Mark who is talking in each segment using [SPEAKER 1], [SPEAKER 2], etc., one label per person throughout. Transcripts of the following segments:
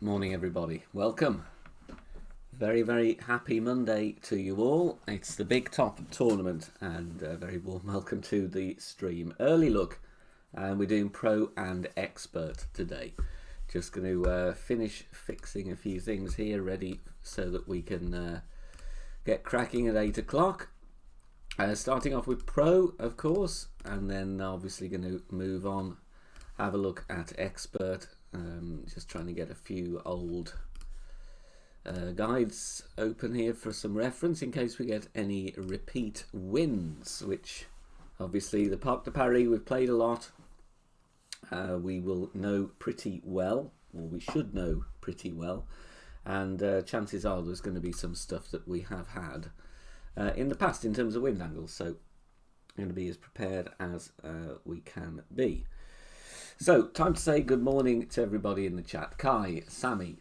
[SPEAKER 1] Morning everybody, welcome. Very happy Monday to you all. It's the Big Top tournament and a very warm welcome to the stream. Early look, and we're doing Pro and Expert today. Just going to finish fixing a few things here ready so that we can get cracking at 8 o'clock. Starting off with Pro, of course, and then obviously going to move on, have a look at Expert. Just trying to get a few old guides open here for some reference in case we get any repeat wins, which obviously the Parc De Paris we've played a lot. We will know pretty well, or we should know pretty well, and chances are there's going to be some stuff that we have had in the past in terms of wind angles, so I'm going to be as prepared as we can be. So, time to say good morning to everybody in the chat. Kai, Sammy,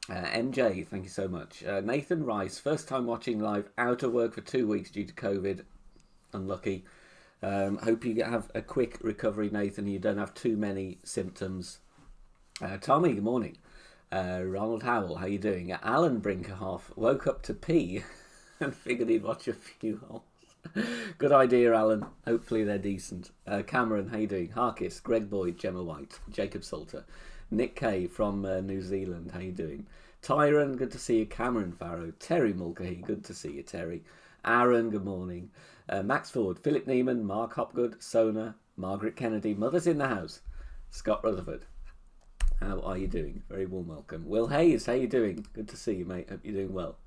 [SPEAKER 1] MJ, thank you so much. Nathan Rice, first time watching live, out of work for 2 weeks due to COVID. Unlucky. Hope you have a quick recovery, Nathan. You don't have too many symptoms. Tommy, good morning. Ronald Howell, how you doing? Alan Brinkerhoff, woke up to pee and figured he'd watch a few holes. Good idea, Alan. Hopefully they're decent. Cameron, how you doing? Harkis, Greg Boyd, Gemma White, Jacob Salter, Nick Kay from New Zealand, how you doing? Tyron, good to see you. Cameron Farrow, Terry Mulcahy, good to see you, Terry. Aaron, good morning. Max Ford, Philip Neiman, Mark Hopgood, Sona, Margaret Kennedy, Mother's in the house, Scott Rutherford. How are you doing? Very warm welcome. Will Hayes, how you doing? Good to see you, mate. Hope you're doing well.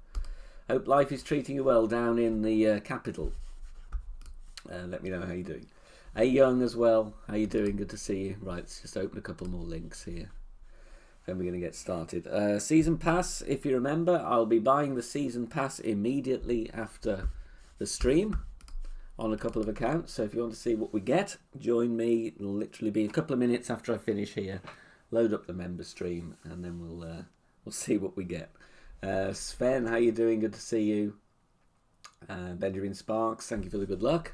[SPEAKER 1] Hope life is treating you well down in the capital. Let me know how you're doing. A Young as well. How you doing? Good to see you. Right, let's just open a couple more links here. Then we're going to get started. Season Pass, if you remember, I'll be buying the Season Pass immediately after the stream on a couple of accounts. So if you want to see what we get, join me. It'll literally be a couple of minutes after I finish here. Load up the member stream and then we'll see what we get. Sven, how you doing? Good to see you. Benjamin Sparks, thank you for the good luck.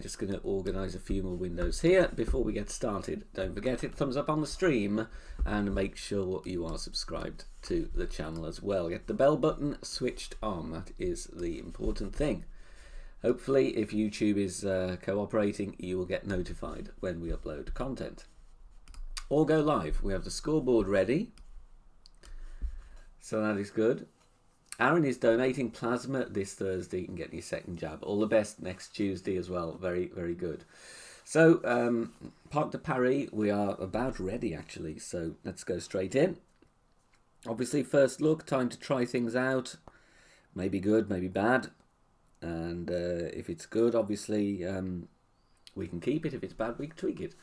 [SPEAKER 1] Just going to organise a few more windows here before we get started. Don't forget, hit thumbs up on the stream and make sure you are subscribed to the channel as well. Get the bell button switched on. That is the important thing. Hopefully, if YouTube is cooperating, you will get notified when we upload content. All go live. We have the scoreboard ready. So that is good. Aaron is donating plasma this Thursday and getting his second jab. All the best next Tuesday as well. Very good. So, Parc De Paris, we are about ready actually. So let's go straight in. Obviously, first look, time to try things out. Maybe good, maybe bad. And if it's good, obviously, we can keep it. If it's bad, we can tweak it.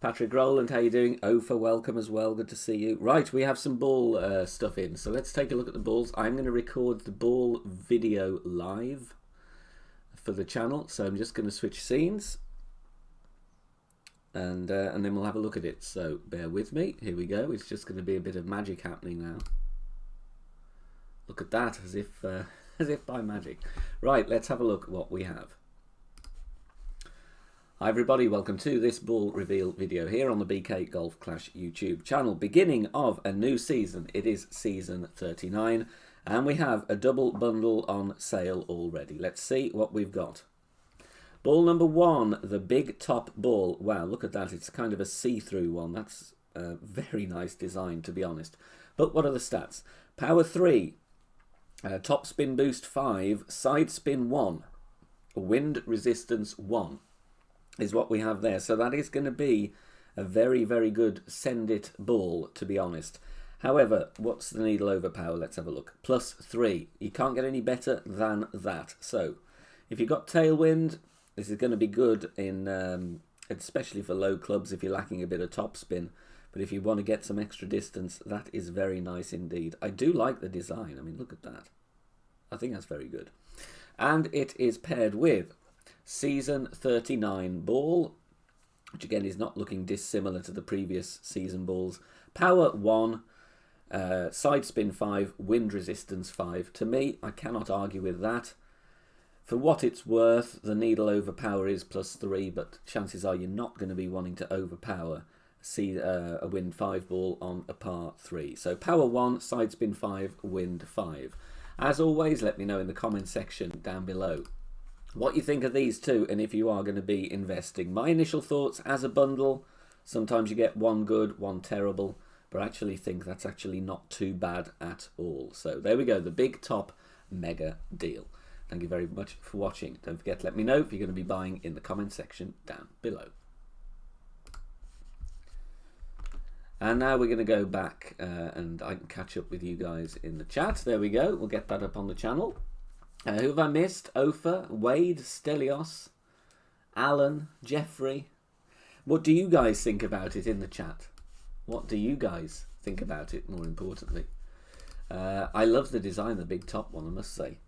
[SPEAKER 1] Patrick Rowland, how you doing? Ofa, welcome as well. Good to see you. Right, we have some ball stuff in. So let's take a look at the balls. I'm going to record the ball video live for the channel. So I'm just going to switch scenes. And then we'll have a look at it. So bear with me. Here we go. It's just going to be a bit of magic happening now. Look at that, as if by magic. Right, let's have a look at what we have. Hi everybody, welcome to this ball reveal video here on the BK Golf Clash YouTube channel. Beginning of a new season. It is season 39 and we have a double bundle on sale already. Let's see what we've got. Ball number 1, the big top ball. Wow, look at that. It's kind of a see-through one. That's a very nice design, to be honest. But what are the stats? Power 3, top spin boost 5, side spin 1, wind resistance 1. Is what we have there. So that is going to be a very good send it ball, to be honest. However, what's the needle over power? Let's have a look. +3. You can't get any better than that. So if you've got tailwind, this is going to be good in especially for low clubs if you're lacking a bit of top spin. But if you want to get some extra distance, that is very nice indeed. I do like the design. I mean, look at that. I think that's very good. And it is paired with Season 39 ball, which again is not looking dissimilar to the previous season balls. Power 1, side spin 5, wind resistance 5. To me, I cannot argue with that. For what it's worth, the needle over power is +3, but chances are you're not going to be wanting to overpower see a wind 5 ball on a par 3. So power 1, side spin 5, wind 5. As always, let me know in the comment section down below what you think of these two, and if you are going to be investing. My initial thoughts as a bundle, sometimes you get one good, one terrible, but I actually think that's actually not too bad at all. So there we go, the big top mega deal. Thank you very much for watching. Don't forget to let me know if you're going to be buying in the comment section down below. And now we're going to go back and I can catch up with you guys in the chat. There we go. We'll get that up on the channel. Who have I missed? Ofer, Wade, Stelios, Alan, Jeffrey. What do you guys think about it in the chat? What do you guys think about it, more importantly? I love the design of the big top one, I must say.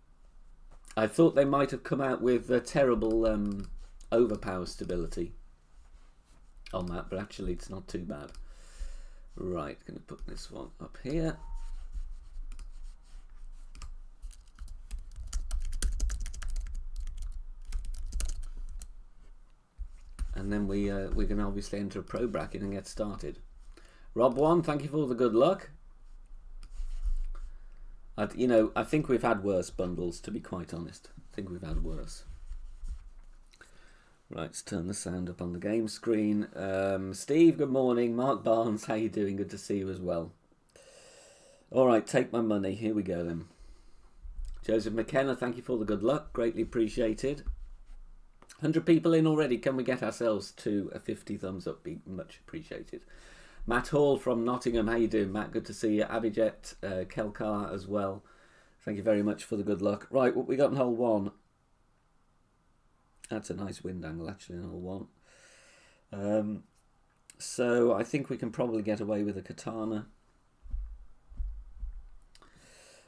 [SPEAKER 1] I thought they might have come out with a terrible overpower stability on that, but actually it's not too bad. Right, going to put this one up here. And then we're going to obviously enter a pro bracket and get started. Rob1, thank you for all the good luck. I think we've had worse bundles, to be quite honest. I think we've had worse. Right, let's turn the sound up on the game screen. Steve, good morning. Mark Barnes, how you doing? Good to see you as well. All right, take my money. Here we go then. Joseph McKenna, thank you for the good luck. Greatly appreciated. 100 people in already. Can we get ourselves to a 50 thumbs up? Be much appreciated. Matt Hall from Nottingham, how you doing, Matt? Good to see you. Abhijet Kelkar as well. Thank you very much for the good luck. Right, what we got in hole 1? That's a nice wind angle, actually, in hole 1. So I think we can probably get away with a katana.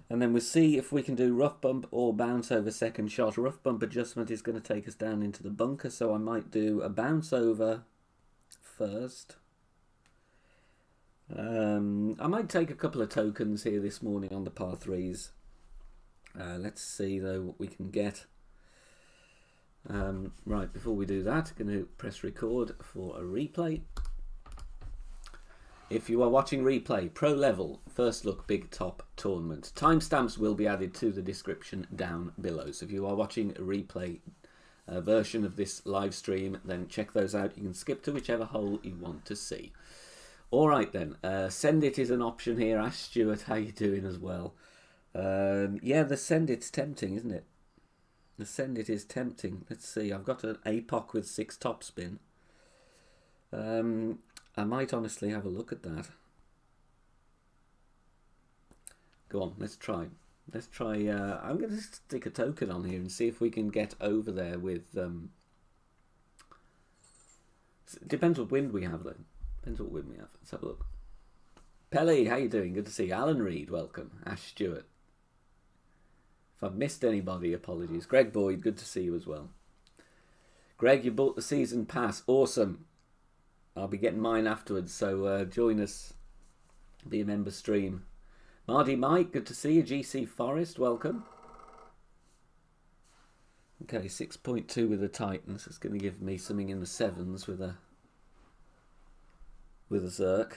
[SPEAKER 1] And then we'll see if we can do rough bump or bounce over second shot. Rough bump adjustment is going to take us down into the bunker, so I might do a bounce over first. I might take a couple of tokens here this morning on the par 3s. Let's see though what we can get. Right, before we do that, I'm going to press record for a replay. If you are watching replay, pro level, first look big top tournament. Timestamps will be added to the description down below. So if you are watching a replay version of this live stream, then check those out. You can skip to whichever hole you want to see. All right then, send it is an option here. Ask Stuart how you doing as well. Yeah, the send it's tempting, isn't it? The send it is tempting. Let's see, I've got an APOC with 6 topspin. I might honestly have a look at that. Go on, let's try. Let's try. I'm going to stick a token on here and see if we can get over there with. Depends what wind we have then. Depends what wind we have. Let's have a look. Pelly, how you doing? Good to see you. Alan Reed, welcome. Ash Stewart. If I've missed anybody, apologies. Greg Boyd, good to see you as well. Greg, you bought the season pass. Awesome. I'll be getting mine afterwards, so join us. Be a member stream. Mardy Mike, good to see you. GC Forest, welcome. Okay, 6.2 with the Titans. It's going to give me something in the 7s with a Zerk.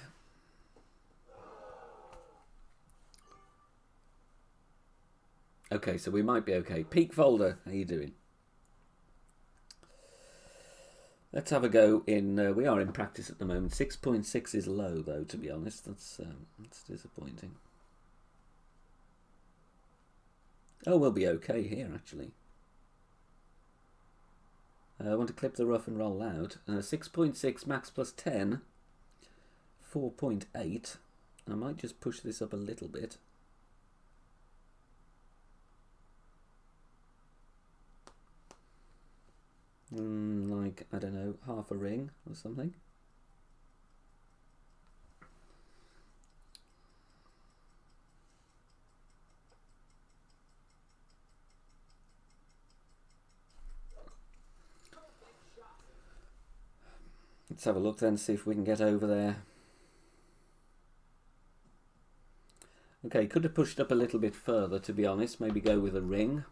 [SPEAKER 1] Okay, so we might be okay. Peak Folder, how you doing? Let's have a go in. We are in practice at the moment. 6.6 is low, though. To be honest, that's disappointing. Oh, we'll be okay here actually. I want to clip the rough and roll out. 6.6 max plus 10. 4.8. I might just push this up a little bit. Like, I don't know, half a ring or something. Let's have a look then, see if we can get over there. Okay, could have pushed up a little bit further, to be honest. Maybe go with a ring.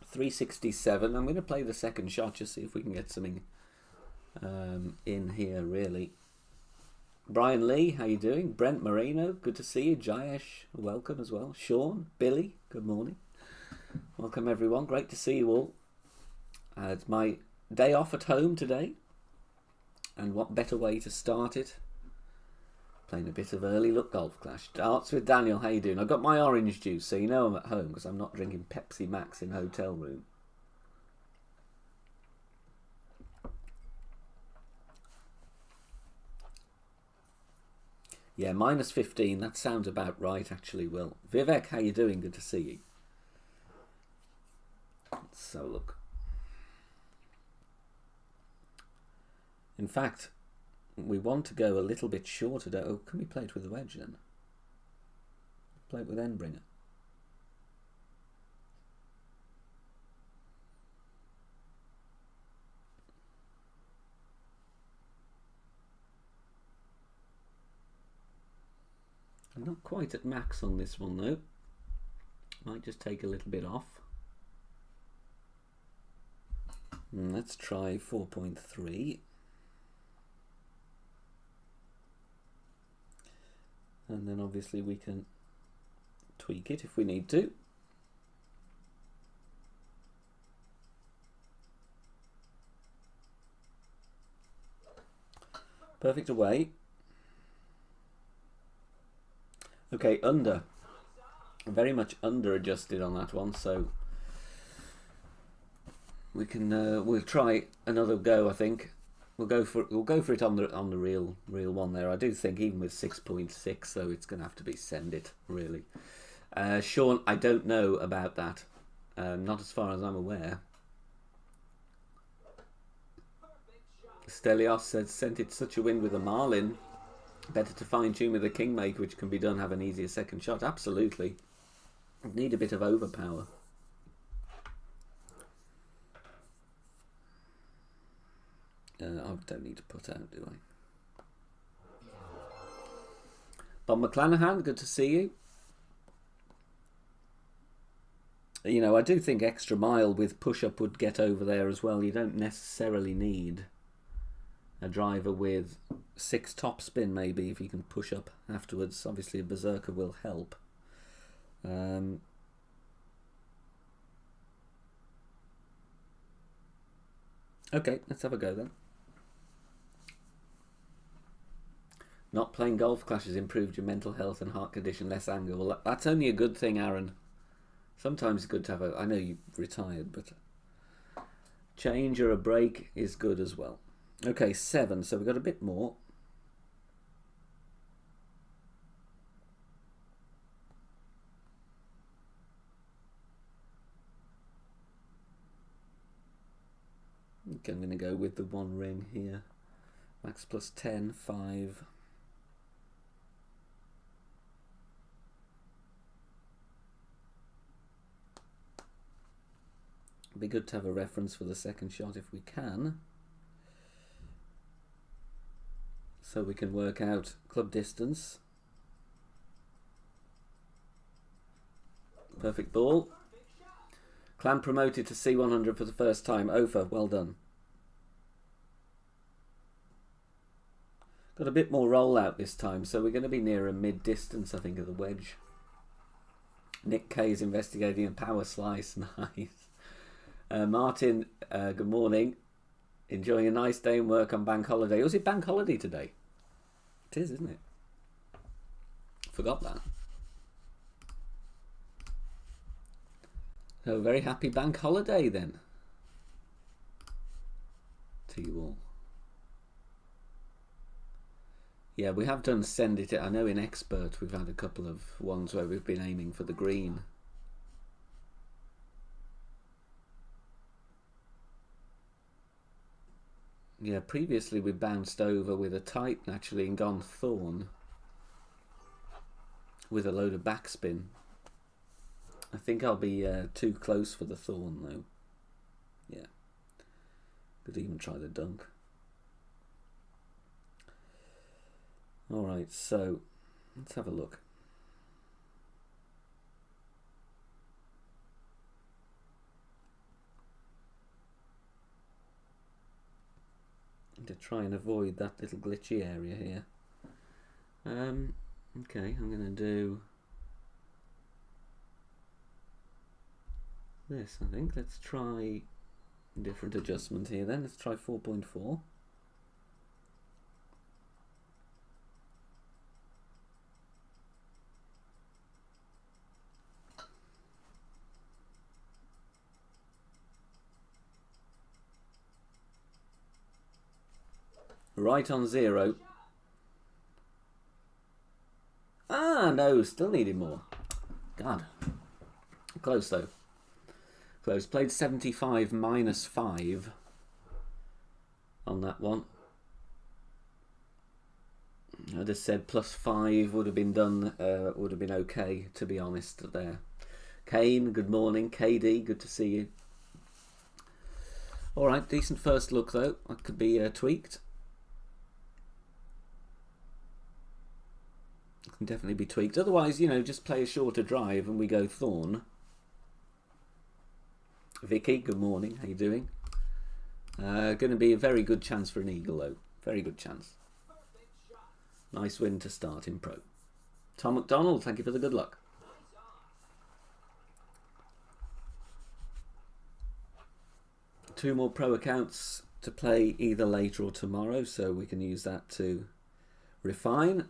[SPEAKER 1] 367. I'm going to play the second shot, just see if we can get something in here, really. Brian Lee, how you doing? Brent Marino, good to see you. Jayesh, welcome as well. Sean, Billy, good morning. Welcome everyone, great to see you all. It's my day off at home today, and what better way to start it? Playing a bit of early look golf clash. Darts with Daniel, how you doing? I've got my orange juice, so you know I'm at home because I'm not drinking Pepsi Max in hotel room. Yeah, minus 15, that sounds about right actually, Will. Vivek, how you doing? Good to see you. So look. In fact, we want to go a little bit shorter. Oh, can we play it with the wedge then? Play it with Endbringer. I'm not quite at max on this one though. Might just take a little bit off. Let's try 4.3. And then obviously we can tweak it if we need to. Perfect away. Okay, under. Very much under adjusted on that one, so we can we'll try another go. I think we'll go for it on the real one there. I do think even with 6.6 though, it's going to have to be send it really. Sean, I don't know about that. Not as far as I'm aware. Stelios said, sent it such a wind with a Marlin. Better to fine tune with a Kingmaker, which can be done, have an easier second shot. Absolutely. Need a bit of overpower. I don't need to put out, do I? Bob McClanahan, good to see you. You know, I do think extra mile with push-up would get over there as well. You don't necessarily need a driver with 6 top spin maybe if you can push up afterwards. Obviously a berserker will help. Okay, let's have a go then. Not playing golf clash has improved your mental health and heart condition, less anger. Well, that's only a good thing, Aaron. Sometimes it's good to have a... I know you've retired, but change or a break is good as well. Okay, 7, so we've got a bit more. Okay, I'm going to go with the 1 ring here. Max plus 10, 5. It'd be good to have a reference for the second shot if we can. So we can work out club distance. Perfect ball. Clan promoted to C100 for the first time. Ofer, well done. Got a bit more rollout this time, so we're going to be near a mid-distance, I think, of the wedge. Nick K is investigating a power slice. Nice. Martin, good morning. Enjoying a nice day in work on bank holiday. Was it bank holiday today? It is, isn't it? Forgot that. So very happy bank holiday then. To you all. Yeah, we have done send it. I know in Expert we've had a couple of ones where we've been aiming for the green. Yeah, previously we bounced over with a Titan actually and gone Thorn with a load of backspin. I think I'll be too close for the Thorn though. Yeah. Could even try the dunk. Alright, so let's have a look. To try and avoid that little glitchy area here. Okay, I'm going to do this, I think. Let's try a different adjustment here then. Let's try 4.4. Right on 0. Ah, no, still needed more. God. Close though. Close. Played 75 minus 5 on that one. I'd have said plus 5 would have been done, would have been okay, to be honest, there. Kane, good morning. KD, good to see you. Alright, decent first look though. That could be tweaked. Can definitely be tweaked. Otherwise, you know, just play a shorter drive and we go Thorn. Vicky, good morning. How you doing? Going to be a very good chance for an eagle, though. Very good chance. Nice win to start in pro. Tom McDonald, thank you for the good luck. Two more pro accounts to play either later or tomorrow, so we can use that to refine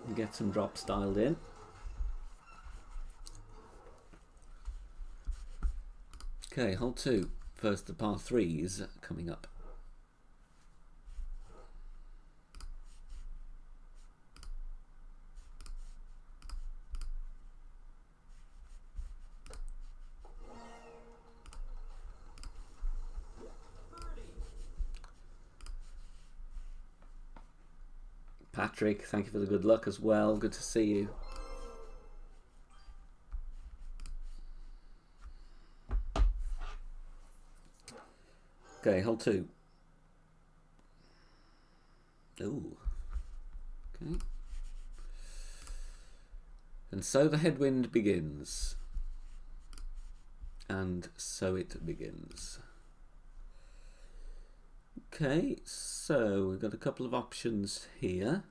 [SPEAKER 1] and get some drops dialed in. Okay, hole 2. First, the par 3s coming up. Patrick, thank you for the good luck as well. Good to see you. Okay, hole 2. Ooh. Okay. And so the headwind begins. And so it begins. Okay, so we've got a couple of options here.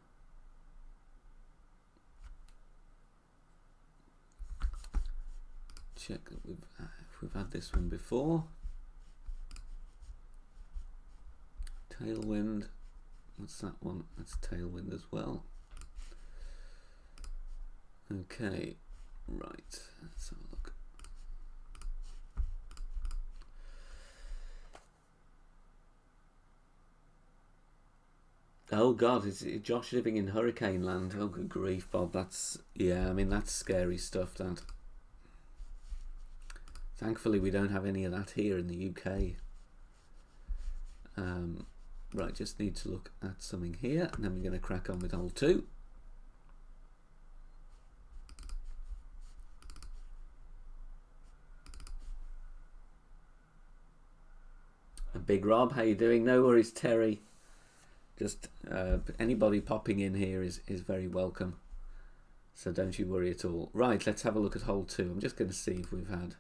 [SPEAKER 1] Check that if we've had this one before. Tailwind. What's that one? That's tailwind as well. Okay, right. Let's have a look. Oh God, is Josh living in hurricane land? Oh good grief, Bob. That's, yeah, I mean, that's scary stuff, that. Thankfully we don't have any of that here in the UK. Right, just need to look at something here, and then we're going to crack on with hole 2. Big Rob, how you doing? No worries, Terry. Just anybody popping in here is very welcome, so don't you worry at all. Right, let's have a look at hole 2. I'm just going to see if we've had...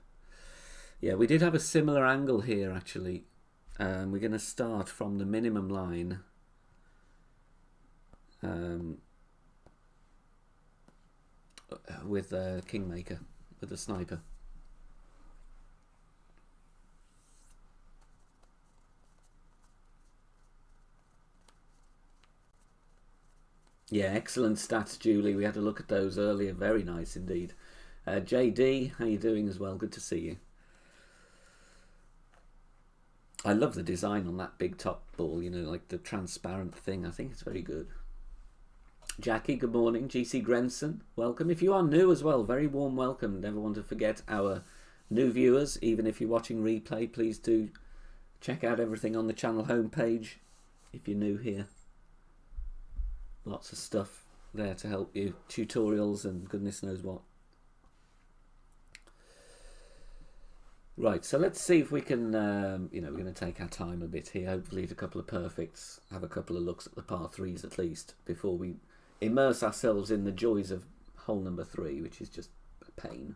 [SPEAKER 1] Yeah, we did have a similar angle here, actually. We're going to start from the minimum line. With Kingmaker, with the sniper. Yeah, excellent stats, Julie. We had a look at those earlier. Very nice indeed. JD, how you doing as well? Good to see you. I love the design on that big top ball, you know, like the transparent thing. I think it's very good. Jackie, good morning. GC Grenson, welcome. If you are new as well, very warm welcome. Never want to forget our new viewers. Even if you're watching replay, please do check out everything on the channel homepage if you're new here. Lots of stuff there to help you. Tutorials and goodness knows what. Right, so let's see if we can, you know, we're going to take our time a bit here. Hopefully hit a couple of perfects, have a couple of looks at the par 3s at least, before we immerse ourselves in the joys of hole number 3, which is just a pain.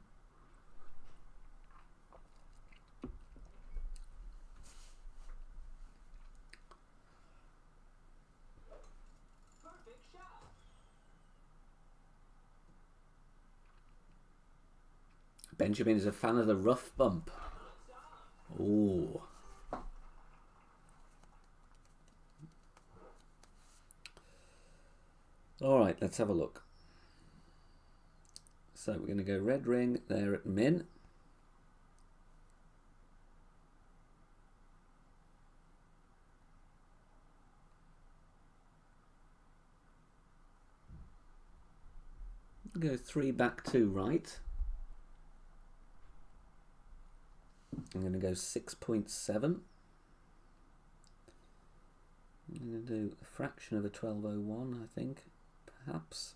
[SPEAKER 1] Benjamin is a fan of the rough bump. Ooh. Alright, let's have a look. So we're going to go red ring there at min. Go 3 back 2 right. I'm going to go 6.7. I'm going to do a fraction of a 1201, I think, perhaps.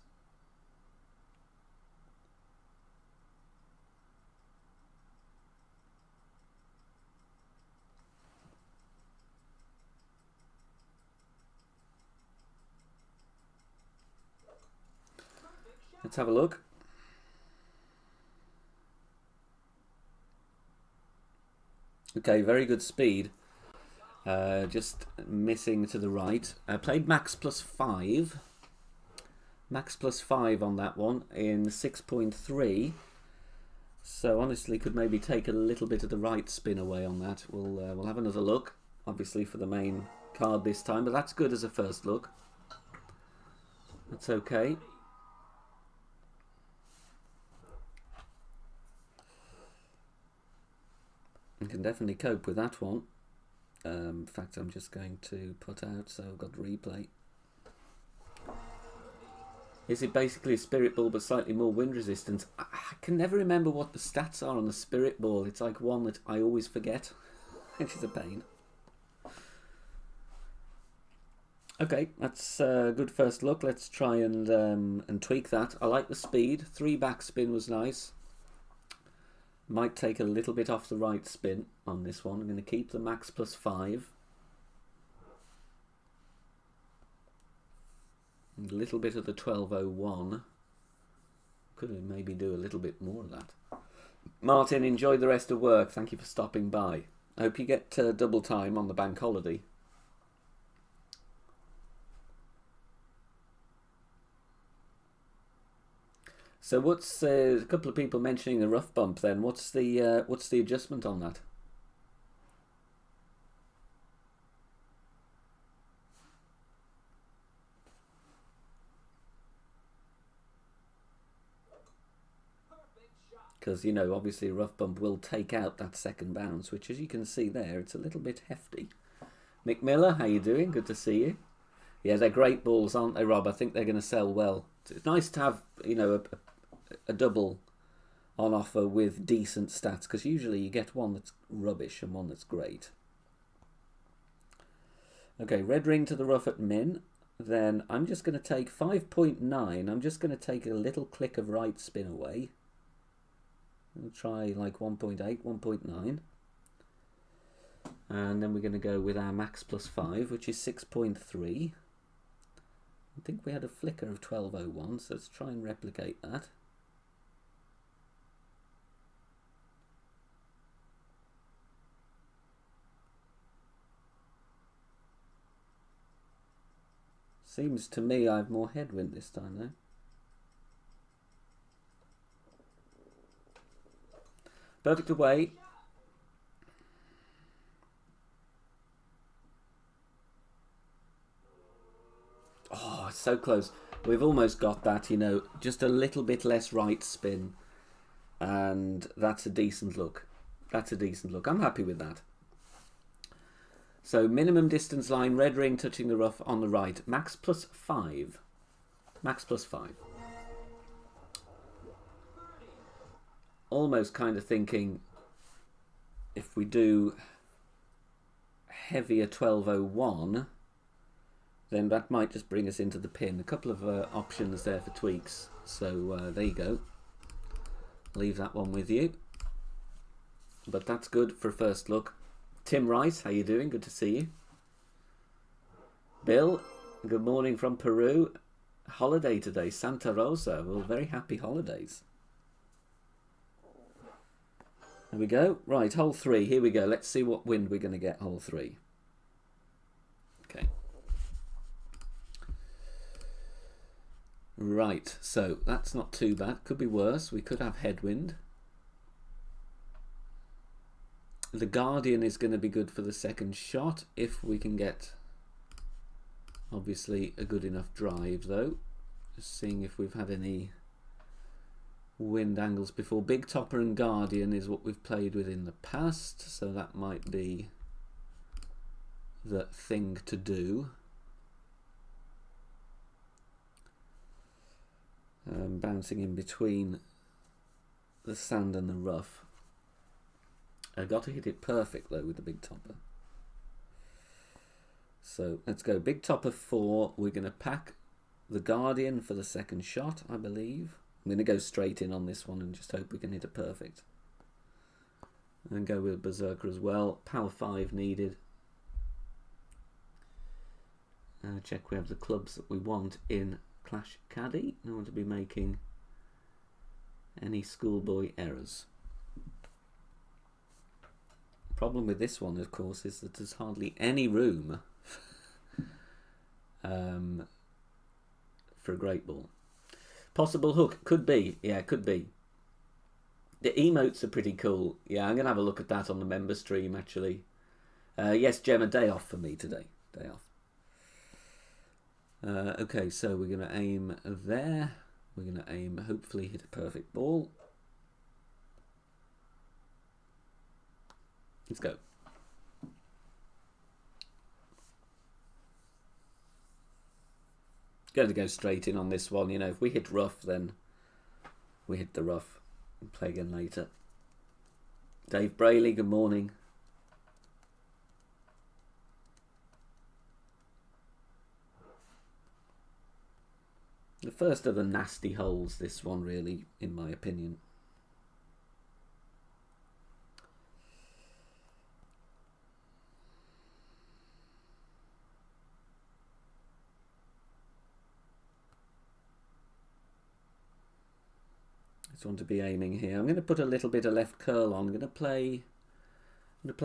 [SPEAKER 1] Let's have a look. Okay, very good speed. Just missing to the right. I played max plus 5. Max plus 5 on that one in 6.3. So honestly, could maybe take a little bit of the right spin away on that. We'll have another look, obviously for the main card this time, but that's good as a first look. That's okay. I can definitely cope with that one. In fact, I'm just going to put out, so I've got replay. Is it basically a spirit ball but slightly more wind resistance? I can never remember what the stats are on the spirit ball. It's like one that I always forget, which is a pain. Okay, that's a good first look. Let's try and tweak that. I like the speed. 3 backspin was nice. Might take a little bit off the right spin on this one. I'm going to keep the max plus 5. A little bit of the 1201. Could maybe do a little bit more of that. Martin, enjoy the rest of work. Thank you for stopping by. I hope you get double time on the bank holiday. So what's a couple of people mentioning the rough bump then? What's the adjustment on that? Because, you know, obviously a rough bump will take out that second bounce, which as you can see there, it's a little bit hefty. Mick Miller, how you doing? Good to see you. Yeah, they're great balls, aren't they, Rob? I think they're going to sell well. It's nice to have, you know, a double on offer with decent stats, because usually you get one that's rubbish and one that's great. Okay, red ring to the rough at min. Then I'm just going to take 5.9. I'm just going to take a little click of right spin away. We'll try like 1.8, 1.9. And then we're going to go with our max plus 5, which is 6.3. I think we had a flicker of 1201, so let's try and replicate that. Seems to me I have more headwind this time though. Perfect away. Oh, it's so close. We've almost got that, you know, just a little bit less right spin. And that's a decent look. That's a decent look. I'm happy with that. So minimum distance line, red ring touching the rough on the right. Max plus 5. Max plus 5. Almost kind of thinking if we do heavier 1201, then that might just bring us into the pin. A couple of options there for tweaks. So there you go. Leave that one with you. But that's good for first look. Tim Rice, how you doing? Good to see you. Bill, good morning from Peru. Holiday today, Santa Rosa. Well, very happy holidays. There we go. Right, hole 3. Here we go. Let's see what wind we're going to get hole 3. Okay. Right, so that's not too bad. Could be worse. We could have headwind. The Guardian is going to be good for the second shot if we can get, obviously, a good enough drive though. Just seeing if we've had any wind angles before. Big Topper and Guardian is what we've played with in the past, so that might be the thing to do. Bouncing in between the sand and the rough. I got to hit it perfect though with the Big Topper. So let's go Big Topper 4. We're going to pack the Guardian for the second shot, I believe. I'm going to go straight in on this one and just hope we can hit it perfect. And go with Berserker as well. Power 5 needed. Check we have the clubs that we want in Clash Caddy. I don't want to be making any schoolboy errors. Problem with this one, of course, is that there's hardly any room for a great ball. Possible hook, could be, yeah, could be. The emotes are pretty cool. Yeah, I'm going to have a look at that on the member stream, actually. Yes, Gemma, day off for me today. Day off. Okay, so we're going to aim there. We're going to aim, hopefully hit a perfect ball. Let's go. Going to go straight in on this one. You know, if we hit rough, then we hit the rough. We'll play again later. Dave Brayley, good morning. The first of the nasty holes, this one really, in my opinion. Just want to be aiming here. I'm going to put a little bit of left curl on. I'm going to play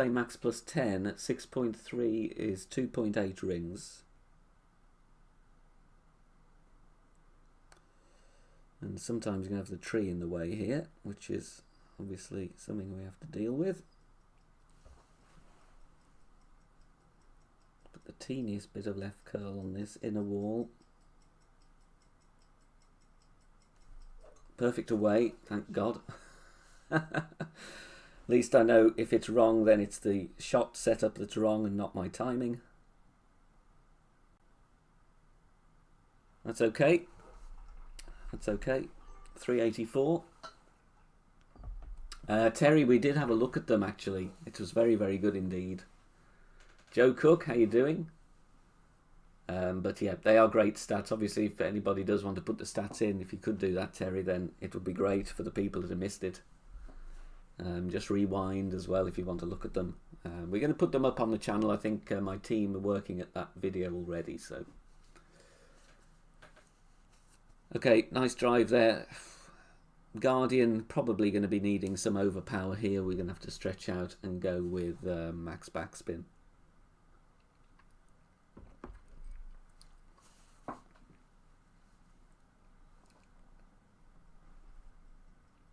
[SPEAKER 1] max plus 10 at 6.3 is 2.8 rings. And sometimes you're going to have the tree in the way here, which is obviously something we have to deal with. Put the teeniest bit of left curl on this inner wall. Perfect away, thank God. At least I know if it's wrong, then it's the shot setup that's wrong and not my timing. That's okay. That's okay. 384. Terry, we did have a look at them actually. It was very, very good indeed. Joe Cook, how you doing? But yeah, they are great stats. Obviously, if anybody does want to put the stats in, if you could do that, Terry, then it would be great for the people that have missed it. Just rewind as well if you want to look at them. We're going to put them up on the channel. I think my team are working at that video already. So, okay, nice drive there. Guardian probably going to be needing some overpower here. We're going to have to stretch out and go with max backspin.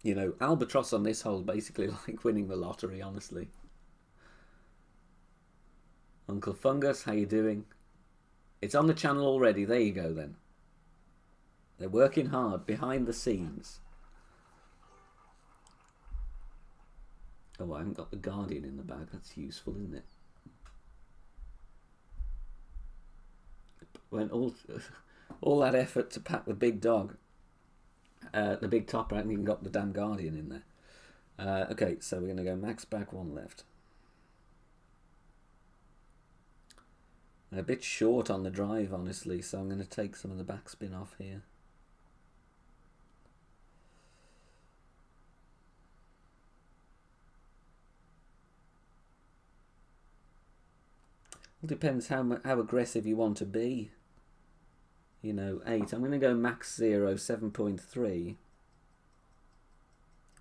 [SPEAKER 1] You know, albatross on this hole basically like winning the lottery, honestly. Uncle Fungus, how you doing? It's on the channel already. There you go then. They're working hard behind the scenes. Oh, I haven't got the Guardian in the bag. That's useful, isn't it? Went all that effort to pack the big dog. The Big Topper, I haven't even got the damn Guardian in there. Okay, so we're going to go max back, one left. A bit short on the drive, honestly, so I'm going to take some of the backspin off here. It depends how aggressive you want to be. You know, 8. I'm going to go max 0, 7.3. I'm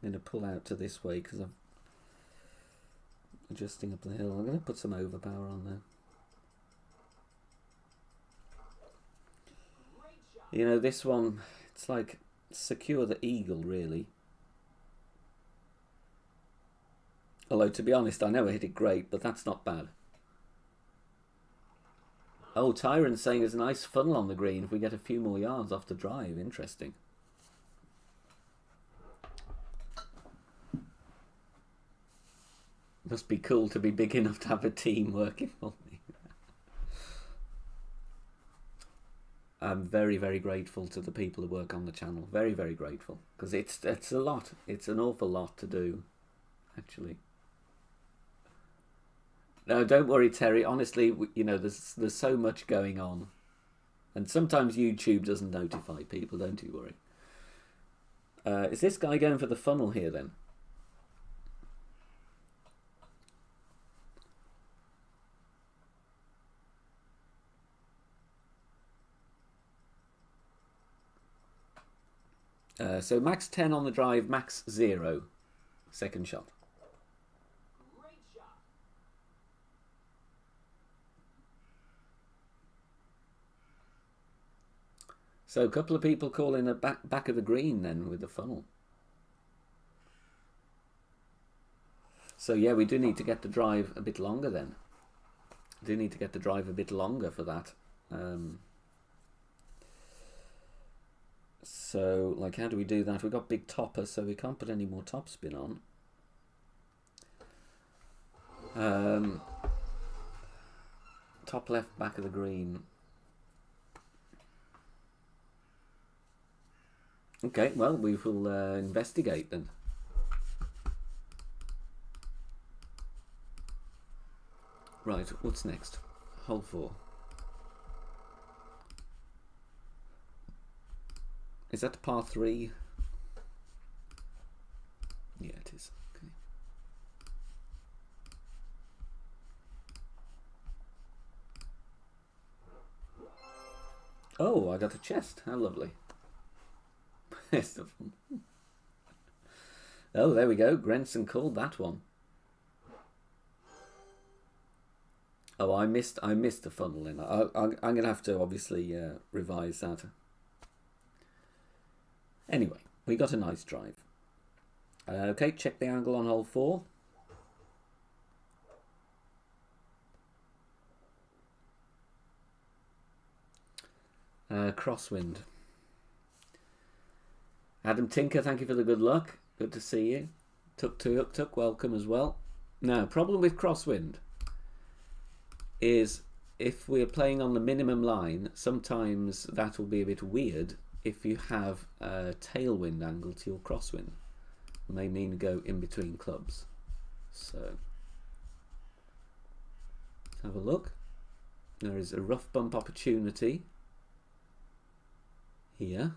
[SPEAKER 1] going to pull out to this way because I'm adjusting up the hill. I'm going to put some overpower on there. You know, this one, it's like secure the eagle, really. Although, to be honest, I never hit it great, but that's not bad. Oh, Tyrant's saying there's a nice funnel on the green if we get a few more yards off the drive. Interesting. Must be cool to be big enough to have a team working for me. I'm very, very grateful to the people who work on the channel. Very, very grateful. Because it's a lot. It's an awful lot to do, actually. No, don't worry, Terry. Honestly, you know, there's so much going on. And sometimes YouTube doesn't notify people, don't you worry. Is this guy going for the funnel here, then? So max 10 on the drive, max 0. Second shot. So a couple of people calling a back of the green then with the funnel. So yeah, we do need to get the drive a bit longer then. Do need to get the drive a bit longer for that. So, like, how do we do that? We've got big topper, so we can't put any more topspin on. Top left, back of the green. Okay, well, we will investigate then. Right, what's next? Hole 4. Is that par 3? Yeah, it is. Okay. Oh, I got a chest. How lovely. Oh, there we go. Grenson called that one. Oh, I missed the funnel in. I'm going to have to obviously revise that. Anyway, we got a nice drive. Okay, check the angle on hole 4. Crosswind. Adam Tinker, thank you for the good luck. Good to see you. Tuk, welcome as well. Now, problem with crosswind is if we're playing on the minimum line, sometimes that will be a bit weird if you have a tailwind angle to your crosswind. It may mean go in between clubs. So, let's have a look. There is a rough bump opportunity here.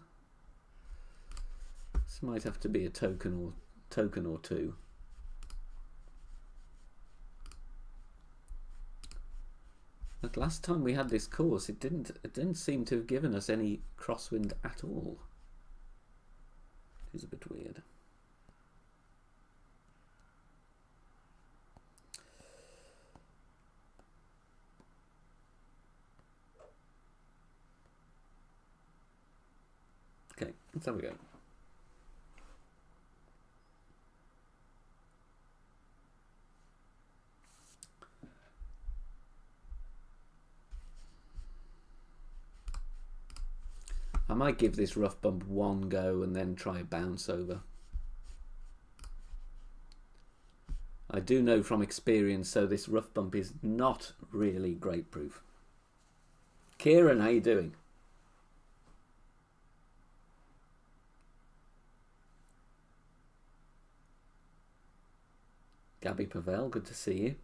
[SPEAKER 1] This might have to be a token or two. But last time we had this course, it didn't seem to have given us any crosswind at all. It is a bit weird. Okay, let's have a go. I might give this rough bump one go and then try a bounce over. I do know from experience, so this rough bump is not really great proof. Kieran, how you doing? Gabby Pavel, good to see you.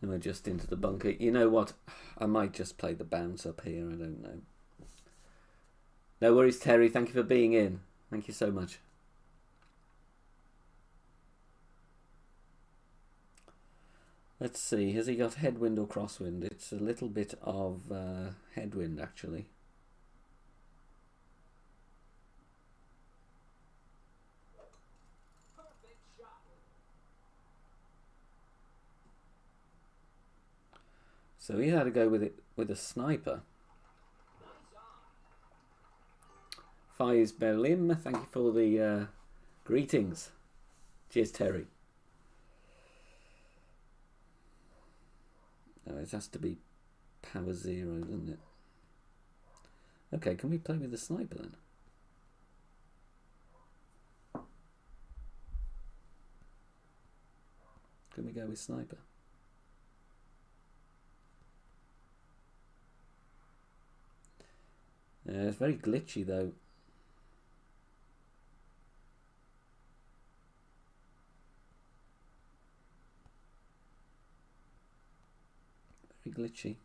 [SPEAKER 1] And we're just into the bunker. You know what? I might just play the bounce up here. I don't know. No worries, Terry. Thank you for being in. Thank you so much. Let's see. Has he got headwind or crosswind? It's a little bit of headwind, actually. So he had to go with it with a sniper. Faiz Berlim, thank you for the greetings. Cheers, Terry. Oh, it has to be power 0, doesn't it? Okay, can we play with the sniper then? Can we go with sniper? Yeah, it's very glitchy though. Very glitchy.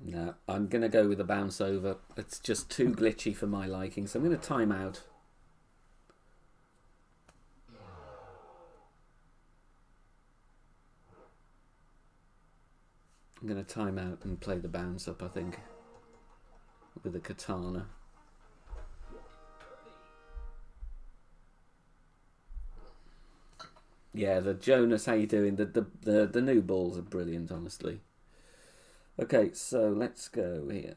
[SPEAKER 1] No, I'm going to go with a bounce over. It's just too glitchy for my liking, so I'm going to time out. I'm going to time out and play the bounce up, I think, with a katana. Yeah, the Jonas, how you doing? The new balls are brilliant, honestly. Okay, so let's go here.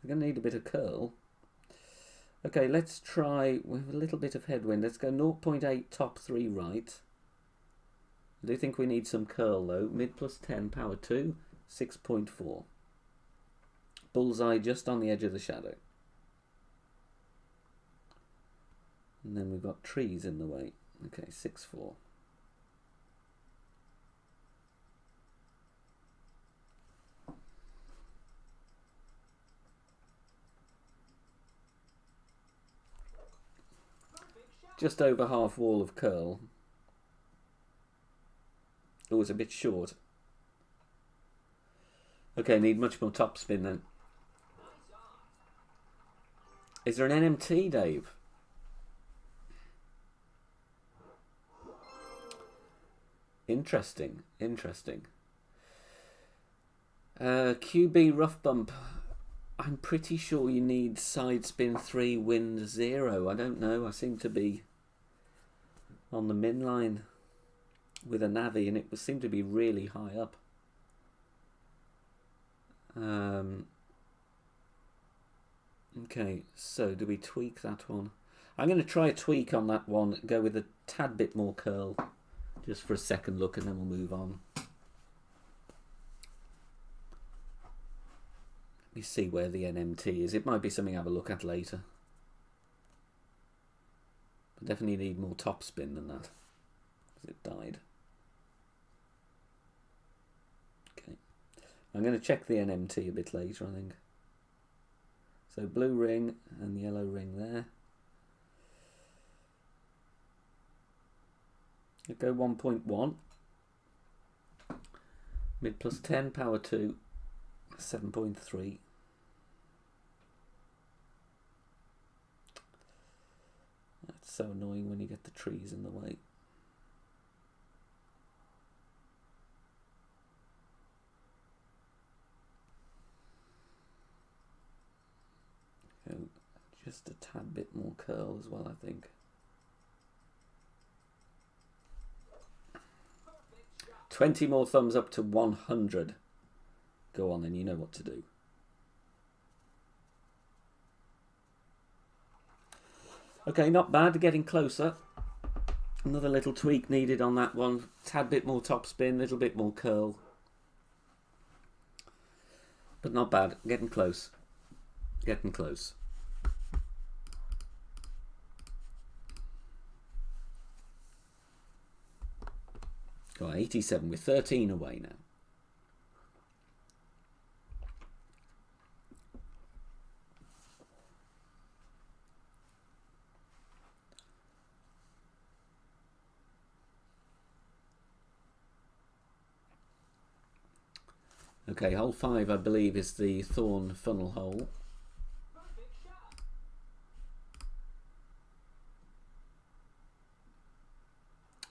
[SPEAKER 1] We're going to need a bit of curl. Okay, let's try with a little bit of headwind. Let's go 0.8 top 3 right. I do think we need some curl though. Mid plus 10, power 2, 6.4. Bullseye just on the edge of the shadow. And then we've got trees in the way. Okay, 6.4. Just over half wall of curl. Oh, it's a bit short. Okay, need much more topspin then. Is there an NMT, Dave? Interesting, interesting. QB rough bump. I'm pretty sure you need side spin 3, wind 0. I don't know. I seem to be on the min line with a Navi, and it seemed to be really high up. Okay, so do we tweak that one? I'm going to try a tweak on that one. Go with a tad bit more curl. Just for a second look, and then we'll move on. Let me see where the NMT is. It might be something I have a look at later. But definitely need more topspin than that, because it died. Okay. I'm going to check the NMT a bit later, I think. So blue ring and yellow ring there. Go 1.1, mid plus 10, power 2, 7.3. That's so annoying when you get the trees in the way. Go just a tad bit more curl as well, I think. 20 more thumbs up to 100. Go on then, you know what to do. Okay, not bad, getting closer. Another little tweak needed on that one. Tad bit more topspin, little bit more curl. But not bad, getting close. Getting close. Got 87, we're 13 away now. Okay, hole 5 I believe is the thorn funnel hole.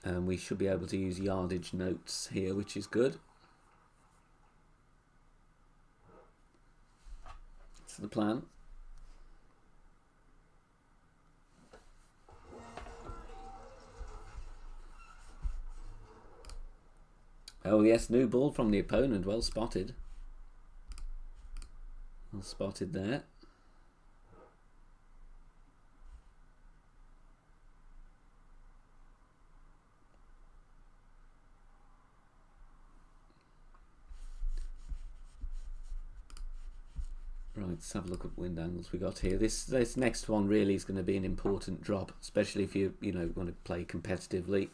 [SPEAKER 1] And we should be able to use yardage notes here, which is good. That's the plan. Oh yes, new ball from the opponent. Well spotted. Well spotted there. Right, let's have a look at wind angles we got here. This next one really is going to be an important drop, especially if you want to play competitively.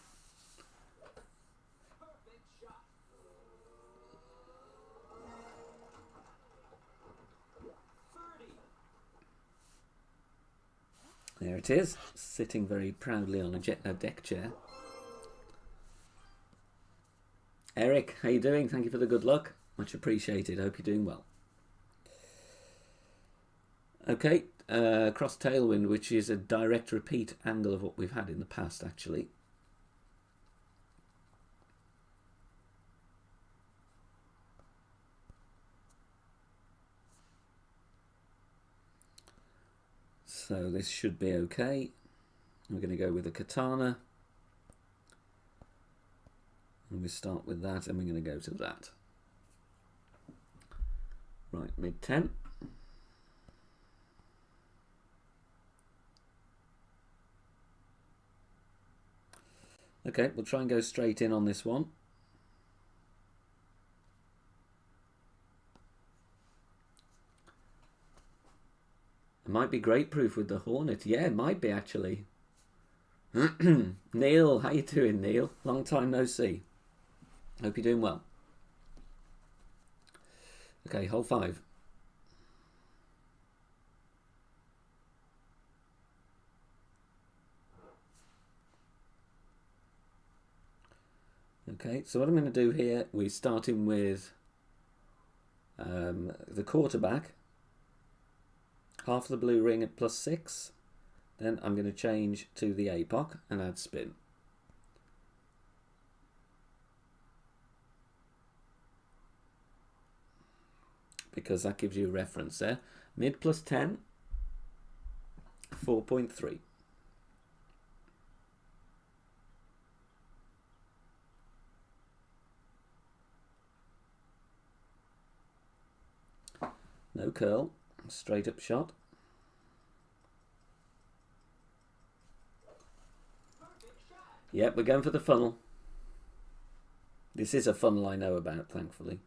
[SPEAKER 1] There it is, sitting very proudly on a deck chair. Eric, how you doing? Thank you for the good luck. Much appreciated. Hope you're doing well. Okay, cross tailwind, which is a direct repeat angle of what we've had in the past, actually. So this should be okay. We're going to go with a katana. And we start with that, and we're going to go to that. Right, mid 10. Okay, we'll try and go straight in on this one. It might be great proof with the Hornet. Yeah, it might be actually. Neil, how you doing, Neil? Long time no see. Hope you're doing well. Okay, hole 5. Okay, so what I'm going to do here, we're starting with the quarterback. Half the blue ring at +6. Then I'm going to change to the APOC and add spin. Because that gives you a reference there. Mid +10, 4.3. No curl, straight up shot. Yep, we're going for the funnel. This is a funnel I know about, thankfully.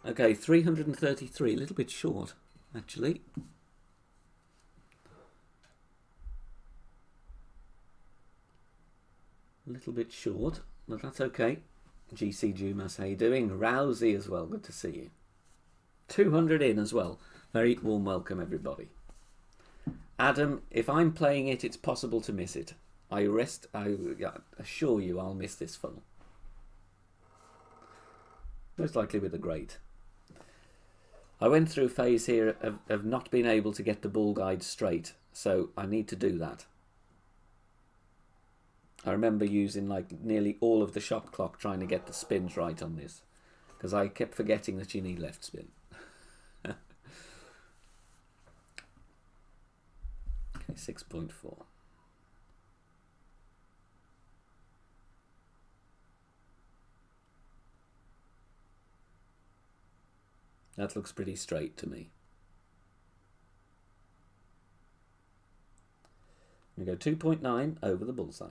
[SPEAKER 1] Okay, 333, a little bit short, actually. A little bit short, but that's okay. GC Jumas, how you doing? Rousey as well, good to see you. 200 in as well. Very warm welcome, everybody. Adam, if I'm playing it, it's possible to miss it. I assure you I'll miss this funnel. Most likely with a great. I went through a phase here of not being able to get the ball guide straight, so I need to do that. I remember using like nearly all of the shot clock trying to get the spins right on this, because I kept forgetting that you need left spin. Okay, 6.4. That looks pretty straight to me. We go 2.9 over the bullseye.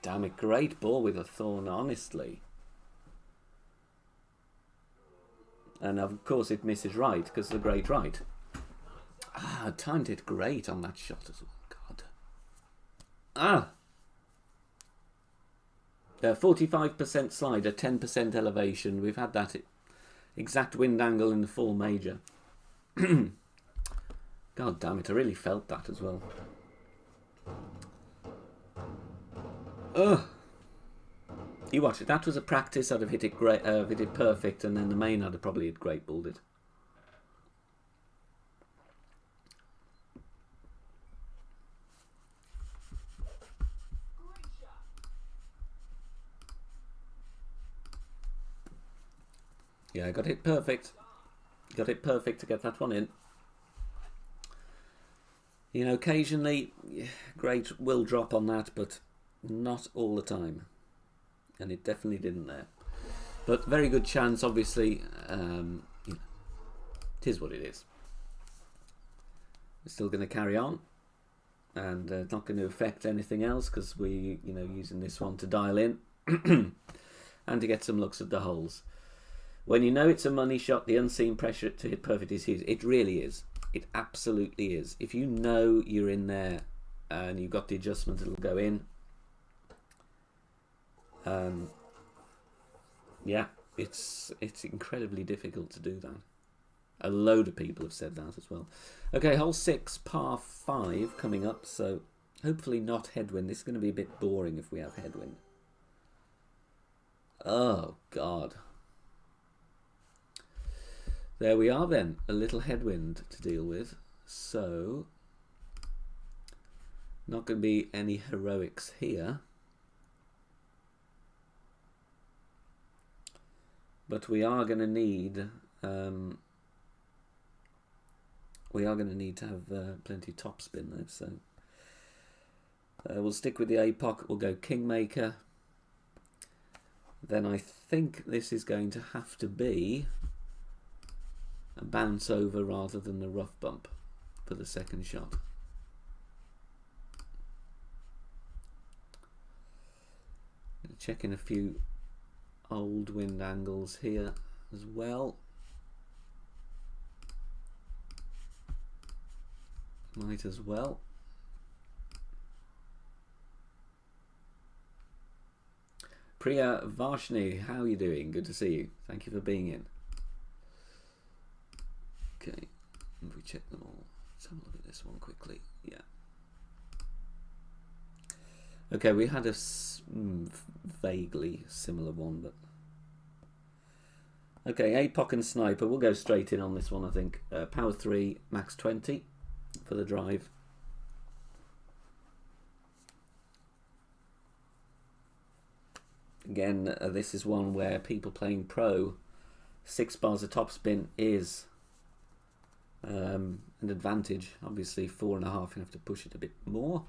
[SPEAKER 1] Damn it, great ball with a thorn, honestly. And of course it misses right, because the great right. Ah, timed it great on that shot as well, God. Ah! 45% slider, 10% elevation. We've had that exact wind angle in the full major. God damn it, I really felt that as well. Ugh. You watch it. That was a practice. I'd have hit it great, hit it perfect, and then the main I'd have probably hit great balled it. Yeah, I got it perfect. Got it perfect to get that one in. You know, occasionally, great will drop on that, but not all the time. And it definitely didn't there. But very good chance, obviously. You know, it is what it is. We're still going to carry on. And not going to affect anything else because we, you know, using this one to dial in. And to get some looks at the holes. When you know it's a money shot, the unseen pressure to hit perfect is huge. It really is. It absolutely is. If you know you're in there and you've got the adjustment, it'll go in. Yeah, it's incredibly difficult to do that. A load of people have said that as well. Okay, hole 6, par 5 coming up. So hopefully not headwind. This is going to be a bit boring if we have headwind. Oh, God. There we are then, a little headwind to deal with. So, not going to be any heroics here. But we are going to need to have plenty of topspin there. So we'll stick with the APOC. We'll go Kingmaker. Then I think this is going to have to be a bounce over rather than the rough bump for the second shot. Checking a few old wind angles here as well. Might as well. Priya Varshni, how are you doing? Good to see you. Thank you for being in. Okay, if we check them all, let's have a look at this one quickly. Yeah. Okay, we had a vaguely similar one, but okay, APOC and Sniper. We'll go straight in on this one, I think. Power 3, max 20 for the drive. Again, this is one where people playing pro, 6 bars of topspin is an advantage. Obviously 4.5, you have to push it a bit more.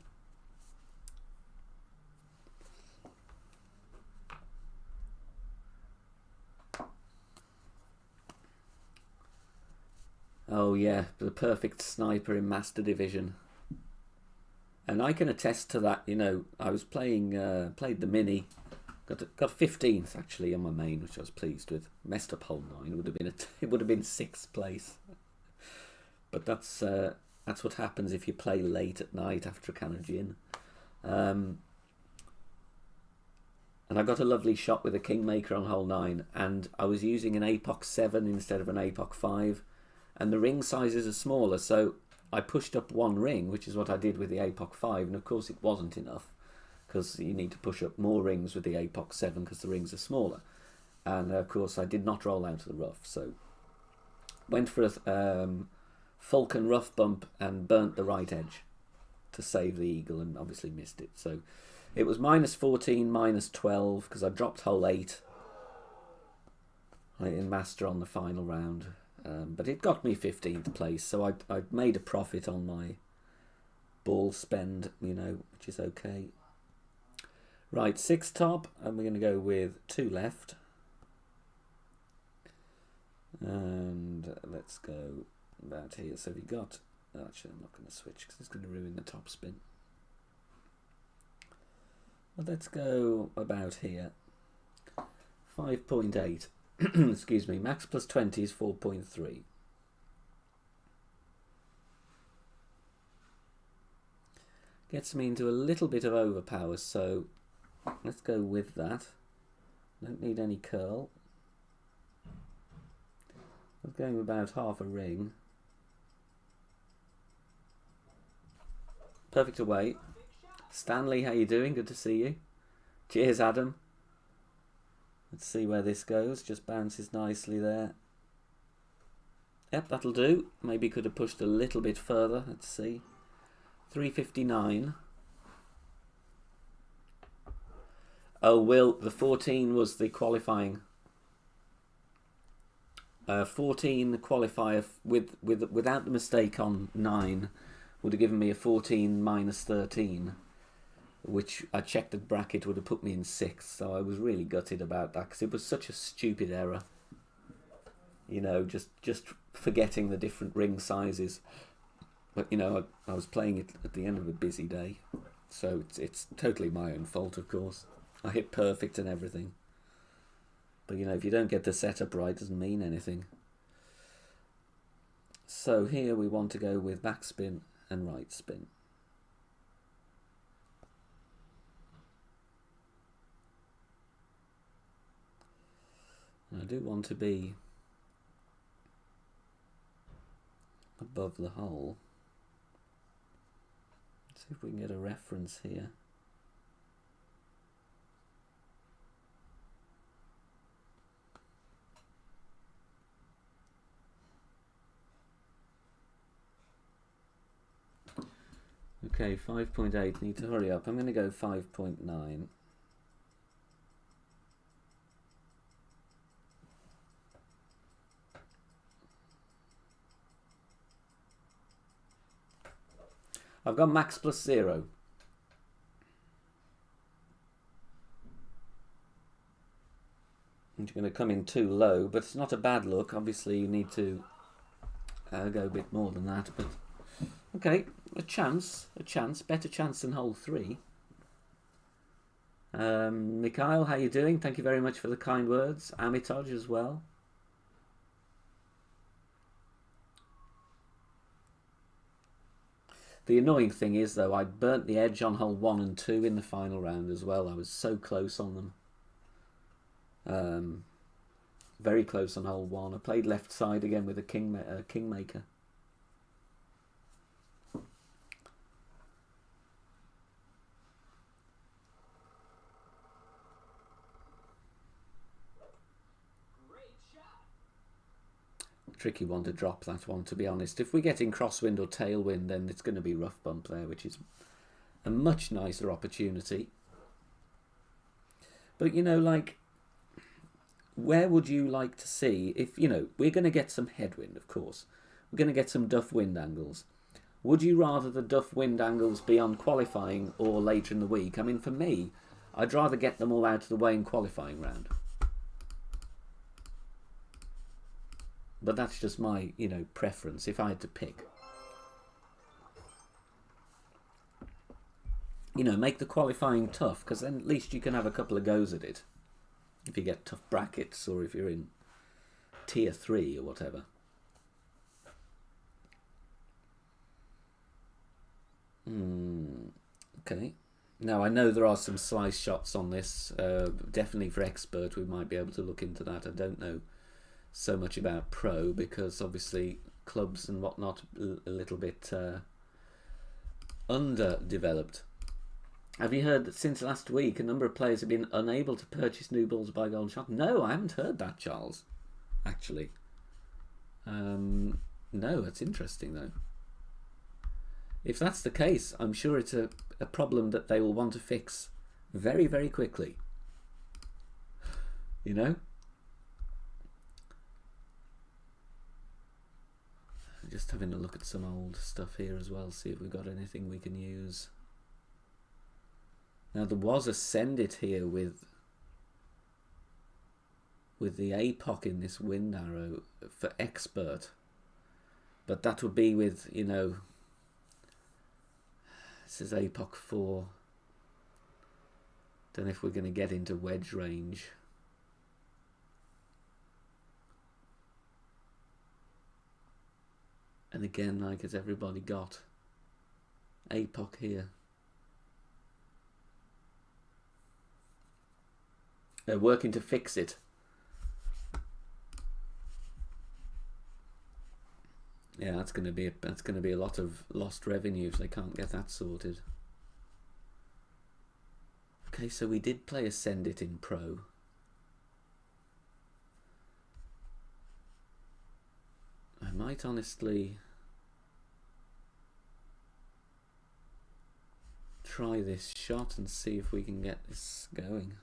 [SPEAKER 1] Oh yeah, the perfect sniper in Master Division. And I can attest to that. You know, I was played the mini, got 15th actually on my main, which I was pleased with. Messed up hole 9. It would have been 6th place. But that's what happens if you play late at night after a can of gin. And I got a lovely shot with a Kingmaker on hole 9, and I was using an APOC 7 instead of an APOC 5, and the ring sizes are smaller, so I pushed up one ring, which is what I did with the APOC 5, and of course it wasn't enough, because you need to push up more rings with the APOC 7 because the rings are smaller. And of course I did not roll out of the rough, so went for a Falcon rough bump and burnt the right edge to save the eagle, and obviously missed it. So it was -14, -12 because I dropped hole 8 in Master on the final round. But it got me 15th place, so I made a profit on my ball spend, you know, which is okay. Right, 6 top, and we're going to go with 2 left. And let's go about here. So we got, actually I'm not going to switch because it's going to ruin the top spin. Well, let's go about here. 5.8. Excuse me, max plus 20 is 4.3. Gets me into a little bit of overpower, so let's go with that. Don't need any curl. I'm going about half a ring. Perfect away. Stanley, how you doing? Good to see you. Cheers, Adam. Let's see where this goes. Just bounces nicely there. Yep, that'll do. Maybe could have pushed a little bit further. Let's see. 359. Oh, Will, the 14 was the qualifying. 14 qualifier without the mistake on 9 would have given me a 14 minus 13, which I checked the bracket would have put me in 6th. So I was really gutted about that because it was such a stupid error. You know, just forgetting the different ring sizes. But you know, I was playing it at the end of a busy day, so it's totally my own fault, of course. I hit perfect and everything. But you know, if you don't get the setup right, it doesn't mean anything. So here we want to go with backspin and right spin. And I do want to be above the hole. Let's see if we can get a reference here. Okay, 5.8, need to hurry up. I'm going to go 5.9. I've got max plus 0. And you're going to come in too low, but it's not a bad look. Obviously, you need to go a bit more than that, but okay, a chance, better chance than hole 3. Mikhail, how you doing? Thank you very much for the kind words. Amitoj as well. The annoying thing is, though, I burnt the edge on hole 1 and 2 in the final round as well. I was so close on them. Very close on hole 1. I played left side again with a kingmaker. Tricky one to drop, that one, to be honest. If we're getting crosswind or tailwind, then it's going to be rough bump there, which is a much nicer opportunity. But, you know, like, where would you like to see, if, you know, we're going to get some headwind, of course. We're going to get some duff wind angles. Would you rather the duff wind angles be on qualifying or later in the week? I mean, for me, I'd rather get them all out of the way in qualifying round. But that's just my, you know, preference if I had to pick. You know, make the qualifying tough, because then at least you can have a couple of goes at it. If you get tough brackets or if you're in tier 3 or whatever. Okay. Now, I know there are some slice shots on this. Definitely for expert, we might be able to look into that. I don't know so much about pro because obviously clubs and whatnot a little bit underdeveloped. Have you heard that since last week a number of players have been unable to purchase new balls by Golden Shot? No, I haven't heard that, Charles, actually. No, that's interesting though. If that's the case, I'm sure it's a problem that they will want to fix very, very quickly. You know? Just having a look at some old stuff here as well, see if we've got anything we can use. Now there was a send it here with the APOC in this wind arrow for expert, but that would be with, you know, this is APOC 4. Don't know if we're going to get into wedge range. And again, like, has everybody got APOC here? They're working to fix it. Yeah, that's going to be a lot of lost revenue if they can't get that sorted. Okay, so we did play Ascend It in Pro. I might honestly try this shot and see if we can get this going.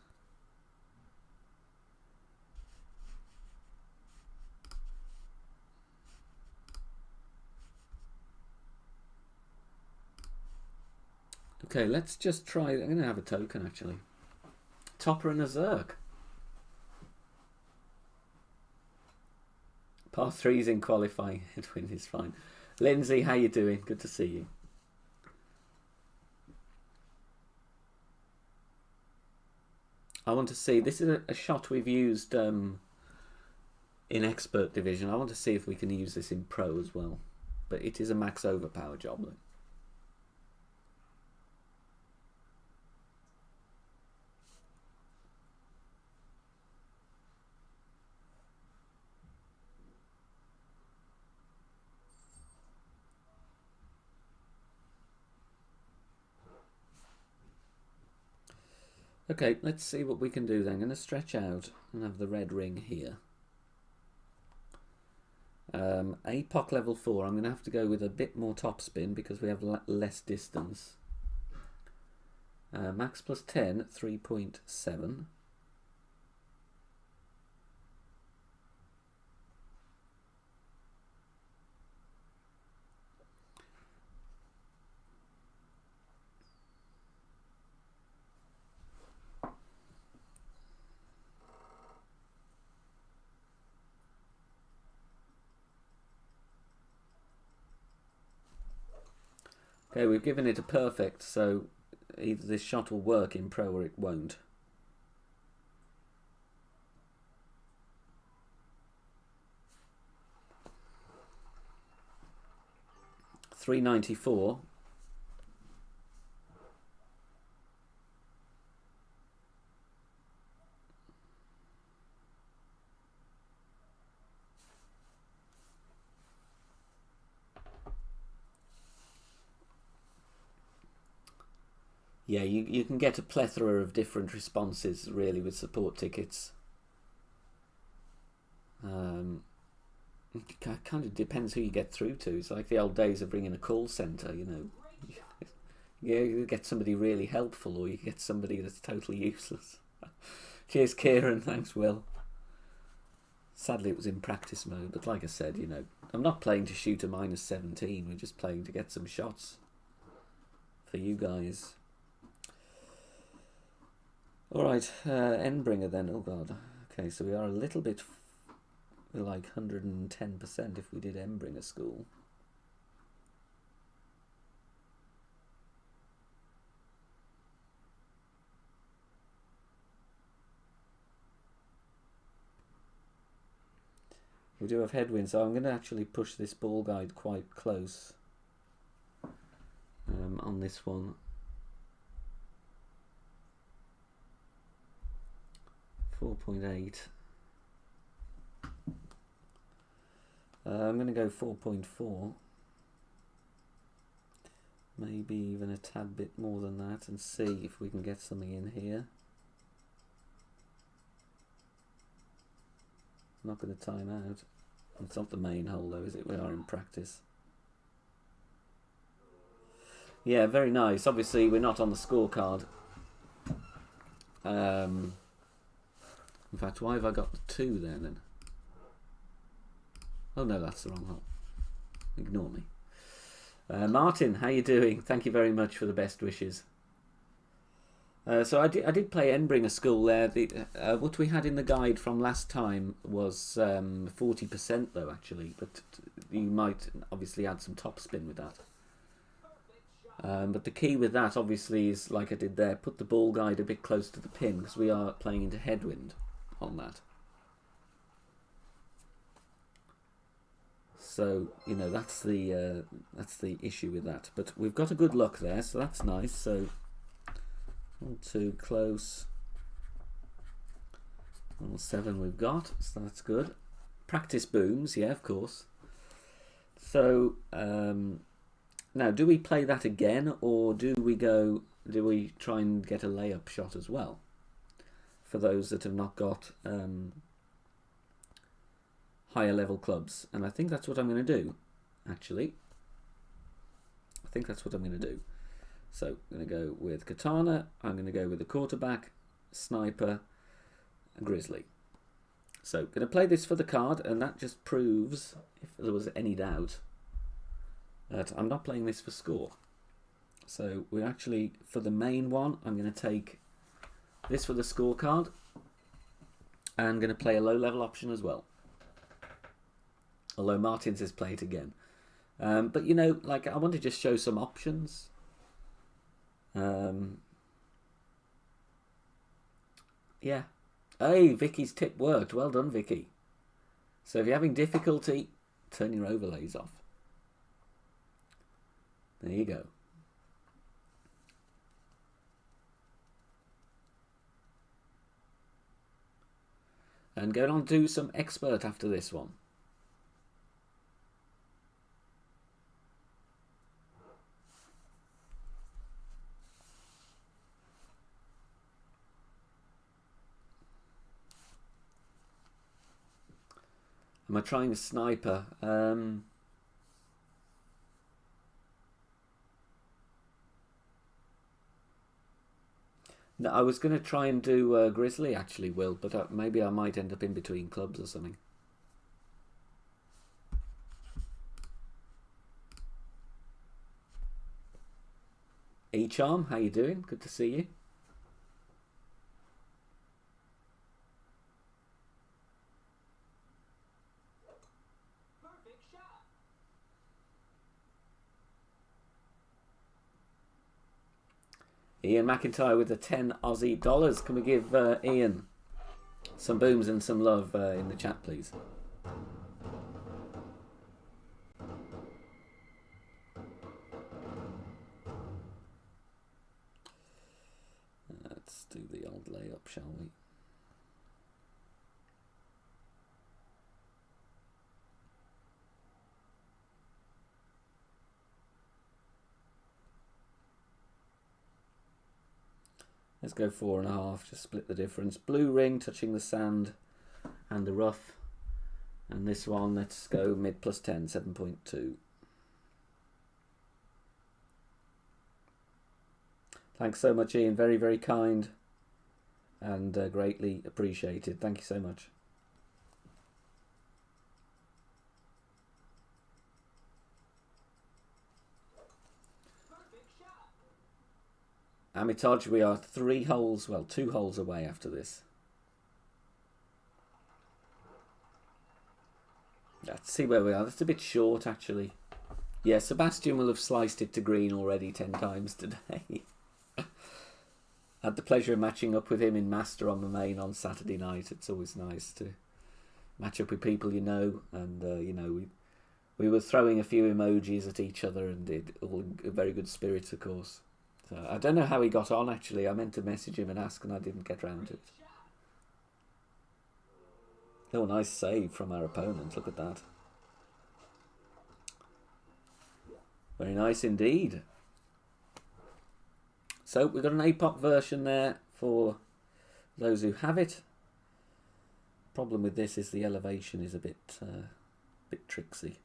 [SPEAKER 1] Okay, let's just try. I'm going to have a token actually. Topper and a Zerk. Par 3's in qualifying. Headwind is fine. Lindsay, how you doing? Good to see you. I want to see. This is a shot we've used in Expert Division. I want to see if we can use this in Pro as well. But it is a max overpower job though. Okay, let's see what we can do then. I'm going to stretch out and have the red ring here. APOC level 4, I'm going to have to go with a bit more topspin because we have less distance. Max plus 10, 3.7. Okay, we've given it a perfect, so either this shot will work in Pro or it won't. $3.94. Yeah, you can get a plethora of different responses really with support tickets. It kind of depends who you get through to. It's like the old days of ringing a call centre, you know. You get somebody really helpful or you get somebody that's totally useless. Cheers, Kieran. Thanks, Will. Sadly, it was in practice mode, but like I said, you know, I'm not playing to shoot a -17. We're just playing to get some shots for you guys. Alright, Endbringer then. Oh god. Okay, so we are a little bit like 110% if we did Endbringer school. We do have headwind, so I'm going to actually push this ball guide quite close on this one. 4.8. I'm going to go 4.4. Maybe even a tad bit more than that and see if we can get something in here. Not going to time out. It's not the main hole though, is it? We are in practice. Yeah, very nice. Obviously, we're not on the scorecard. In fact, why have I got the 2 there then? Oh no, that's the wrong hole. Ignore me. Martin, how you doing? Thank you very much for the best wishes. So I did play Endbringer School there. What we had in the guide from last time was 40% though, actually. But you might obviously add some topspin with that. But the key with that, obviously, is like I did there, put the ball guide a bit close to the pin because we are playing into headwind on that. So you know that's the issue with that. But we've got a good look there, so that's nice. So not too close. All 7 we've got, so that's good. Practice booms, yeah, of course. So, now, do we play that again, or do we try and get a layup shot as well? For those that have not got higher level clubs. And I think that's what I'm going to do, actually. I think that's what I'm going to do. So I'm going to go with Katana, I'm going to go with the quarterback, Sniper, and Grizzly. So I'm going to play this for the card, and that just proves, if there was any doubt, that I'm not playing this for score. So we're actually, for the main one, I'm going to take this for the scorecard. And I'm going to play a low level option as well. Although Martin says play it again. But you know, like, I want to just show some options. Yeah. Hey, Vicky's tip worked. Well done, Vicky. So if you're having difficulty, turn your overlays off. There you go. And going on to do some expert after this one. Am I trying a sniper? No, I was going to try and do Grizzly, actually, Will, but maybe I might end up in between clubs or something. E-Charm, how you doing? Good to see you. Ian McIntyre with the 10 Aussie dollars. Can we give Ian some booms and some love in the chat, please? Let's do the old layup, shall we? Let's go 4.5, just split the difference. Blue ring touching the sand and the rough. And this one, let's go mid plus 10, 7.2. Thanks so much, Ian. Very, very kind and greatly appreciated. Thank you so much. Amitage, we are 2 holes away after this. Let's see where we are. That's a bit short, actually. Yeah, Sebastian will have sliced it to green already 10 times today. Had the pleasure of matching up with him in Master on the main on Saturday night. It's always nice to match up with people you know. And, you know, we were throwing a few emojis at each other and did all in very good spirits, of course. So I don't know how he got on, actually. I meant to message him and ask, and I didn't get round to it. Oh, nice save from our opponent. Look at that. Very nice indeed. So we've got an APOC version there for those who have it. Problem with this is the elevation is a bit tricksy.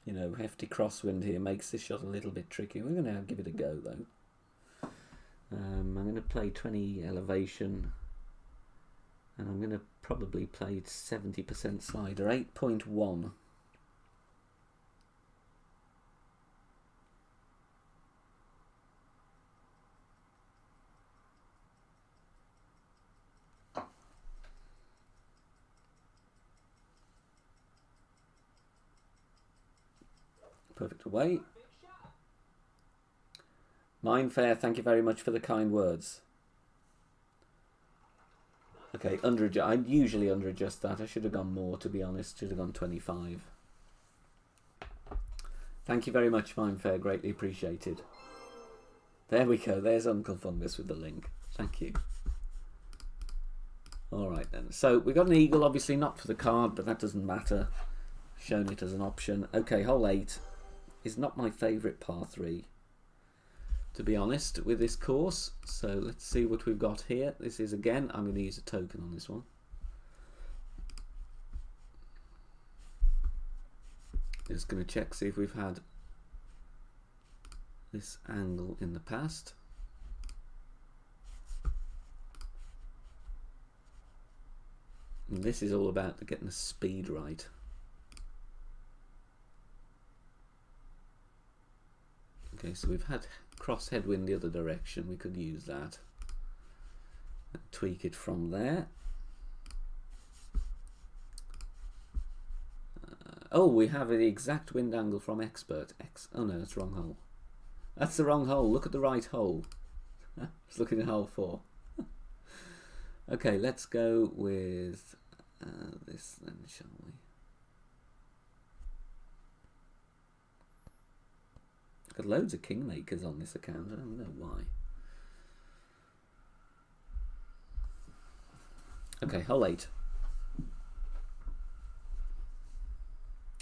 [SPEAKER 1] You know, hefty crosswind here makes this shot a little bit tricky. We're going to give it a go, though. I'm going to play 20 elevation. And I'm going to probably play 70% slider, 8.1. Perfect away. Mindfair, thank you very much for the kind words. Okay, I usually under adjust that. I should have gone more, to be honest. Should have gone 25. Thank you very much, Minefair. Greatly appreciated. There we go. There's Uncle Fungus with the link. Thank you. All right then. So we got an eagle, obviously not for the card, but that doesn't matter. Shown it as an option. Okay, hole 8 is not my favourite par 3, to be honest, with this course. So let's see what we've got here. This is, again, I'm going to use a token on this one. Just going to check, see if we've had this angle in the past. And this is all about getting the speed right. Okay, so we've had cross headwind the other direction. We could use that and tweak it from there. Oh, we have the exact wind angle from expert. Oh no, that's the wrong hole. That's the wrong hole. Look at the right hole. Just looking at hole 4. Okay, let's go with this then, shall we? Got loads of kingmakers on this account. I don't know why. Okay, hole 8.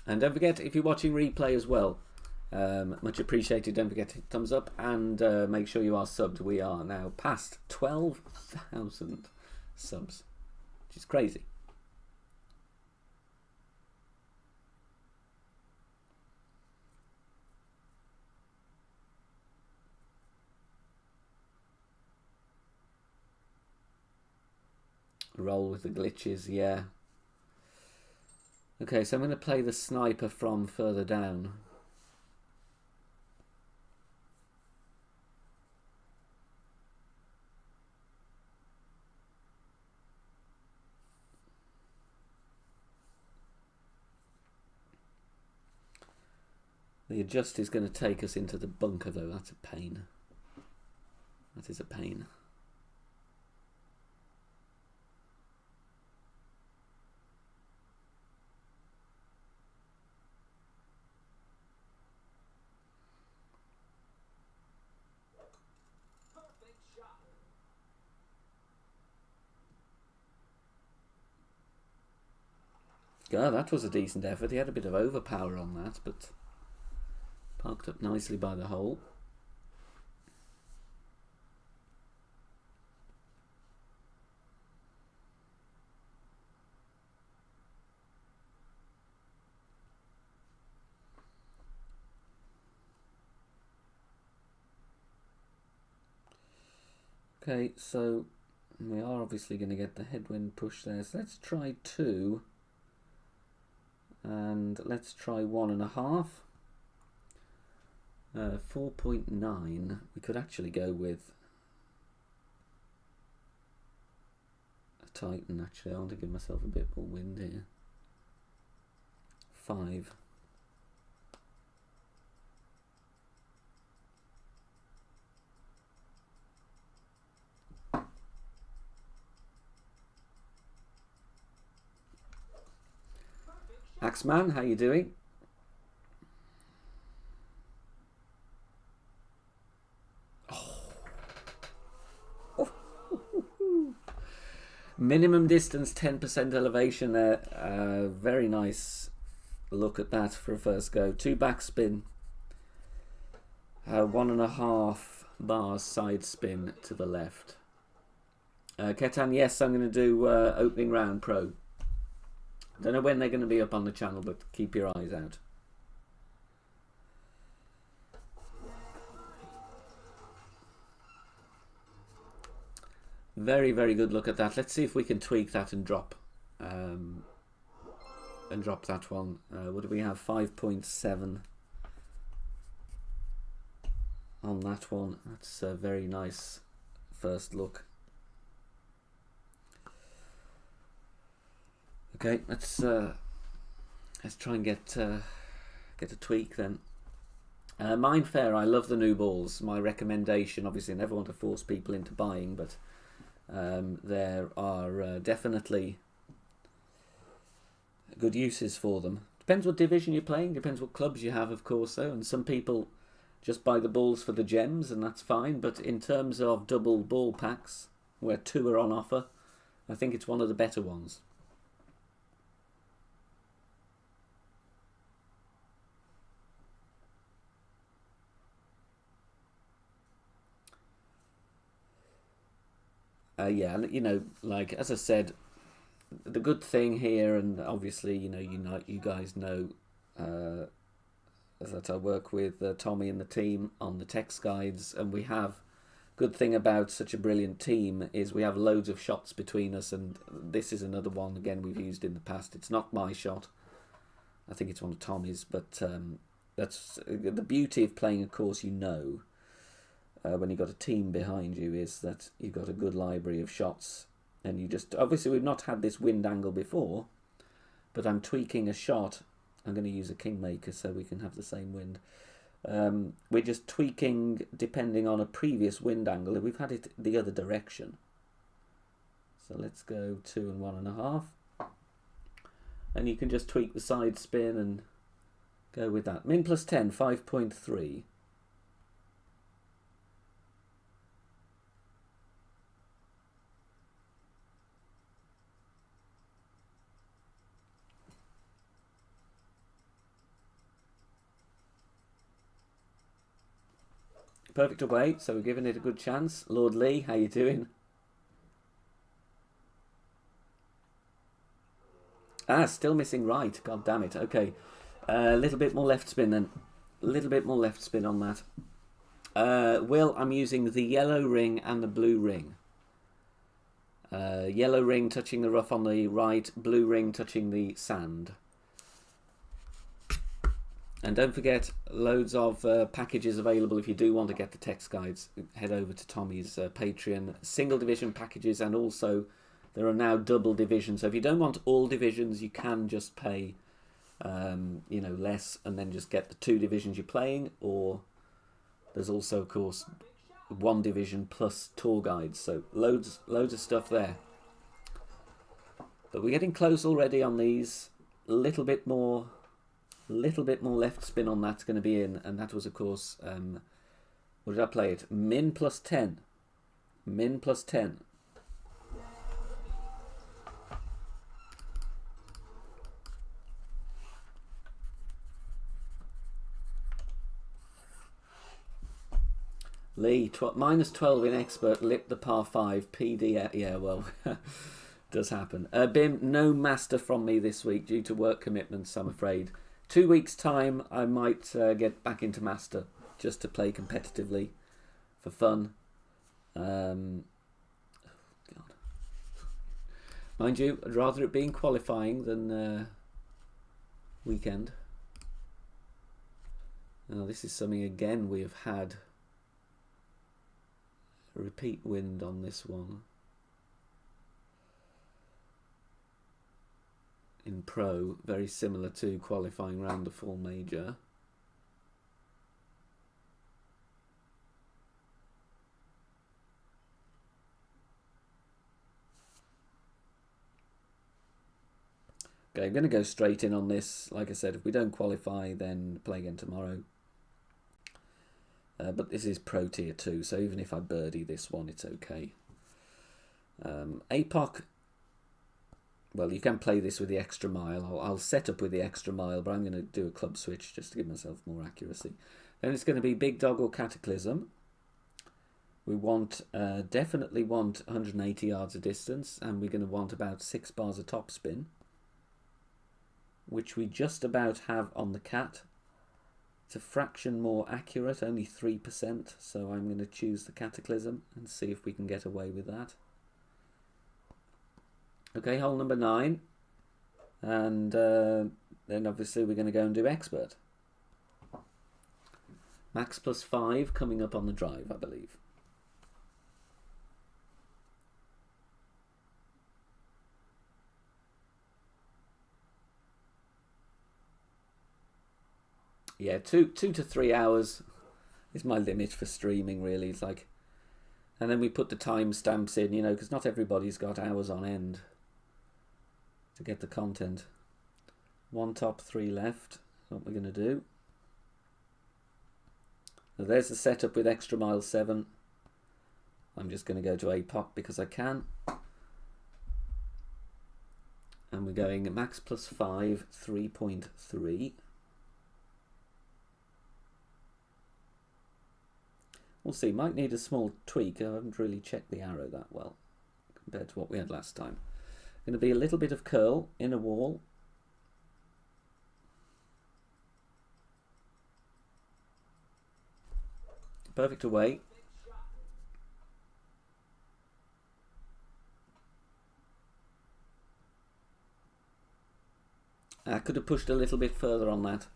[SPEAKER 1] And don't forget, if you're watching replay as well, much appreciated. Don't forget to hit thumbs up and make sure you are subbed. We are now past 12,000 subs, which is crazy. Roll with the glitches, yeah. Okay, so I'm going to play the sniper from further down. The adjust is going to take us into the bunker though. That's a pain. That is a pain. God, that was a decent effort. He had a bit of overpower on that, but parked up nicely by the hole. Okay, so we are obviously going to get the headwind push there. So let's try 2. And let's try 1.5. 4.9. We could actually go with a Titan. Actually, I want to give myself a bit more wind here. 5. Axeman, how you doing? Oh. Minimum distance, 10% elevation there. Very nice look at that for a first go. 2 backspin. 1.5 bars side spin to the left. Ketan, yes, I'm going to do opening round pro. Don't know when they're going to be up on the channel, but keep your eyes out. Very, very good look at that. Let's see if we can tweak that and drop that one. What do we have? 5.7 on that one. That's a very nice first look. Okay, let's try and get a tweak then. Minefair, I love the new balls. My recommendation, obviously, I never want to force people into buying, but there are definitely good uses for them. Depends what division you're playing, depends what clubs you have, of course, though. And some people just buy the balls for the gems, and that's fine. But in terms of double ball packs, where 2 are on offer, I think it's one of the better ones. Yeah, you know, like as I said, the good thing here, and obviously, you guys know that I work with Tommy and the team on the text guides, and we have good thing about such a brilliant team is we have loads of shots between us, and this is another one again we've used in the past. It's not my shot, I think it's one of Tommy's, but that's the beauty of playing a course when you've got a team behind you, is that you've got a good library of shots, and you just, obviously we've not had this wind angle before, but I'm tweaking a shot. I'm going to use a Kingmaker so we can have the same wind. We're just tweaking depending on a previous wind angle. We've had it the other direction. So let's go 2 and 1.5. And you can just tweak the side spin and go with that. Min plus 10, 5.3. Perfect away, so we're giving it a good chance. Lord Lee, how you doing? Still missing right. God damn it. Okay. A little bit more left spin then. A little bit more left spin on that. Will, I'm using the yellow ring and the blue ring. Yellow ring touching the rough on the right, blue ring touching the sand. And don't forget, loads of packages available if you do want to get the text guides. Head over to Tommy's Patreon. Single division packages, and also there are now double divisions. So if you don't want all divisions, you can just pay less and then just get the 2 divisions you're playing. Or there's also, of course, 1 division plus tour guides. So loads of stuff there. But we're getting close already on these. A little bit more left spin on that's going to be in, and that was, of course, what did I play it? Min plus 10. Min plus 10. Lee, minus 12 in expert, lip the par 5, PD, yeah, well, does happen. Bim, no master from me this week due to work commitments, I'm afraid. 2 weeks' time, I might get back into Master just to play competitively for fun. God. Mind you, I'd rather it being qualifying than weekend. Now, this is something, again, we have had a repeat wind on this one. In Pro, very similar to qualifying round the full major. Okay, I'm going to go straight in on this. Like I said, if we don't qualify, then play again tomorrow. But this is Pro Tier 2, so even if I birdie this one, it's okay. APOC. Well, you can play this with the extra mile. I'll set up with the extra mile, but I'm going to do a club switch just to give myself more accuracy. Then it's going to be Big Dog or Cataclysm. We definitely want 180 yards of distance, and we're going to want about 6 bars of topspin, which we just about have on the Cat. It's a fraction more accurate, only 3%, so I'm going to choose the Cataclysm and see if we can get away with that. Okay, hole number 9, and then obviously we're going to go and do expert. Max plus 5 coming up on the drive, I believe. Yeah, 2 to 3 hours is my limit for streaming, really. It's like, and then we put the timestamps in, because not everybody's got hours on end to get the content. One top, three left. What we're going to do. Now there's the setup with extra mile 7. I'm just going to go to a pot because I can. And we're going max plus 5, 3.3. We'll see, might need a small tweak. I haven't really checked the arrow that well compared to what we had last time. Going to be a little bit of curl, inner wall. Perfect away. I could have pushed a little bit further on that.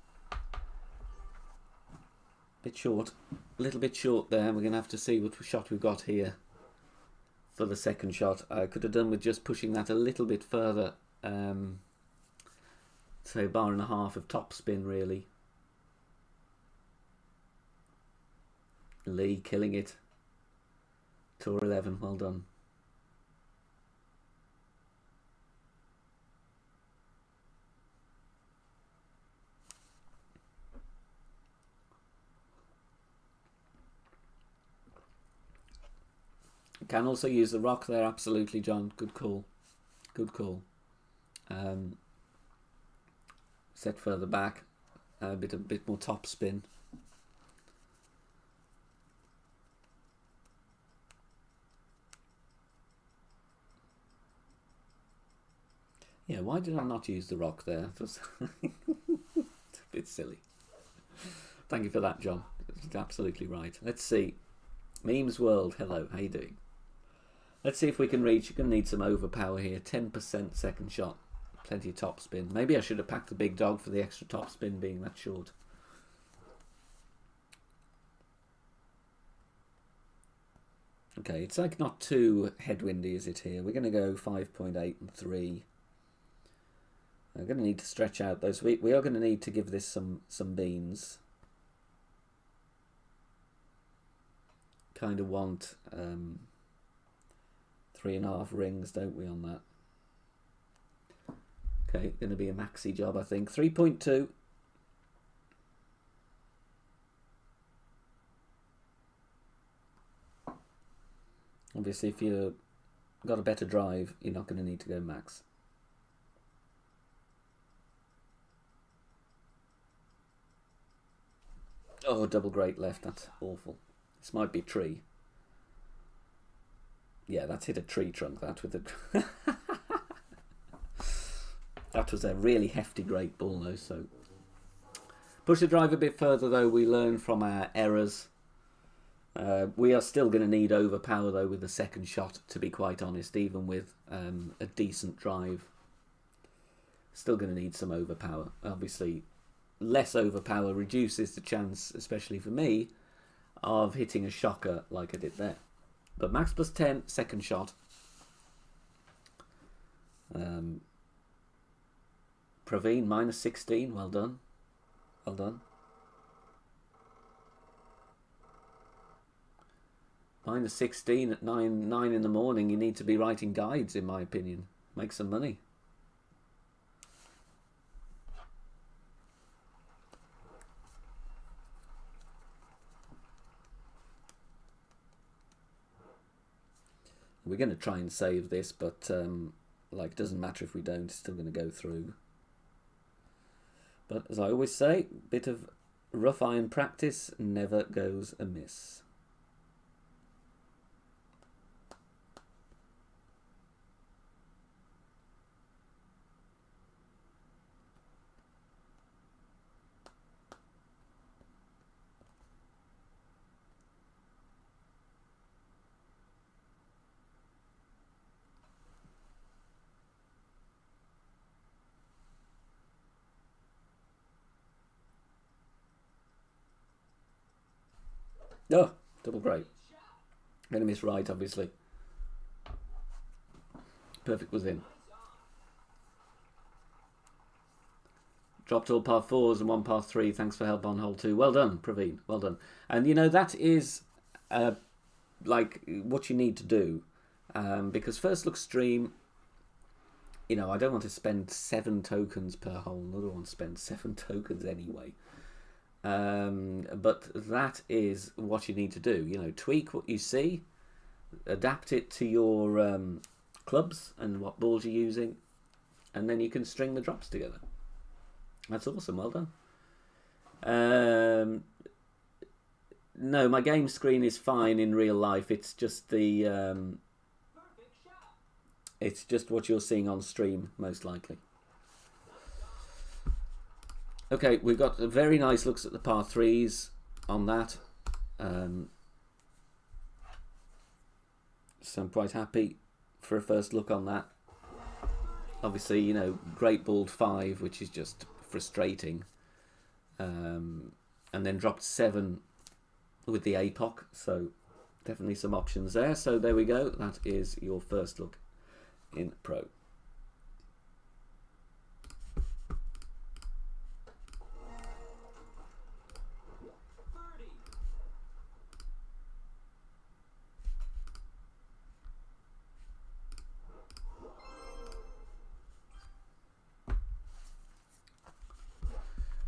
[SPEAKER 1] Bit short. A little bit short there. We're going to have to see what shot we've got here for the second shot. I could have done with just pushing that a little bit further. Say a bar and a half of top spin, really. Lee killing it. Tour 11, well done. Can also use the rock there, absolutely, John. Good call. Good call. Set further back. A bit more top spin. Yeah, why did I not use the rock there? It was it's a bit silly. Thank you for that, John. It's absolutely right. Let's see. Memes World, hello, how you doing? Let's see if we can reach. You're going to need some overpower here. 10% second shot. Plenty of top spin. Maybe I should have packed the big dog for the extra top spin being that short. Okay, it's like not too headwindy, is it here? We're going to go 5.8 and 3. I'm going to need to stretch out those. We are going to need to give this some beans. Kind of want 3.5 rings, don't we, on that? Okay, going to be a maxi job, I think. 3.2. Obviously, if you've got a better drive, you're not going to need to go max. Oh, double great left. That's awful. This might be tree. Yeah, that's hit a tree trunk. That with a that was a really hefty great ball though. So push the drive a bit further though. We learn from our errors. We are still going to need overpower though with the second shot. To be quite honest, even with a decent drive, still going to need some overpower. Obviously, less overpower reduces the chance, especially for me, of hitting a shocker like I did there. But max plus 10, second shot. Praveen, minus 16, well done. Well done. Minus 16 at 9 in the morning, you need to be writing guides, in my opinion. Make some money. We're going to try and save this, but like, it doesn't matter if we don't, it's still going to go through. But as I always say, a bit of rough iron practice never goes amiss. Oh, double great. Going to miss right, obviously. Perfect was in. Dropped all par 4s and 1 par 3. Thanks for help on hole 2. Well done, Praveen. Well done. And, you know, that is like what you need to do. Because first look stream you know, I don't want to spend 7 tokens per hole. I don't want to spend 7 tokens anyway. But that is what you need to do. You know, tweak what you see, adapt it to your clubs and what balls you're using, and then you can string the drops together. That's awesome. Well done. No, my game screen is fine in real life. It's just the it's just what you're seeing on stream, most likely. Okay, we've got very nice looks at the par 3s on that. So I'm quite happy for a first look on that. Obviously, you know, great balled 5, which is just frustrating. And then dropped 7 with the APOC, so definitely some options there. So there we go. That is your first look in Pro.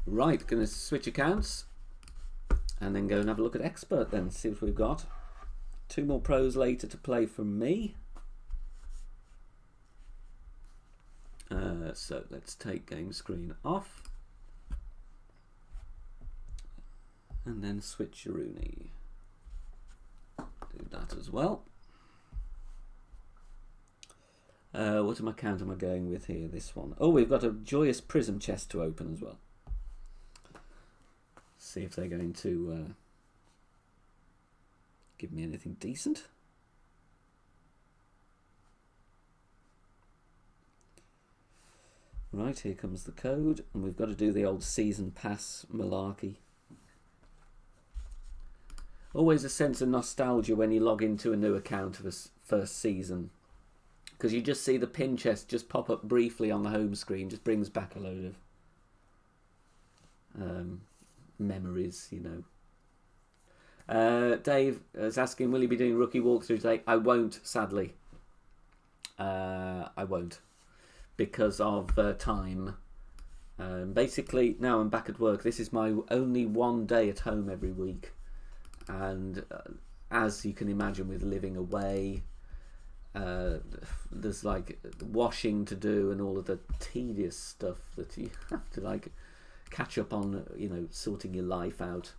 [SPEAKER 1] Right, going to switch accounts and then go and have a look at Expert then, see what we've got. 2 more pros later to play from me. So let's take game screen off and then switch Rooney. Do that as well. What account am I going with here? This one. Oh, we've got a Joyous Prism chest to open as well. See if they're going to give me anything decent. Right, here comes the code, and we've got to do the old season pass malarkey. Always a sense of nostalgia when you log into a new account of a first season, because you just see the pin chest just pop up briefly on the home screen. Just brings back a load of memories, you know. Dave is asking, will you be doing rookie walkthrough today? I won't, sadly. I won't, because of time. Basically, now I'm back at work. This is my only 1 day at home every week, and as you can imagine, with living away, there's like washing to do and all of the tedious stuff that you have to like catch up on, you know, sorting your life out.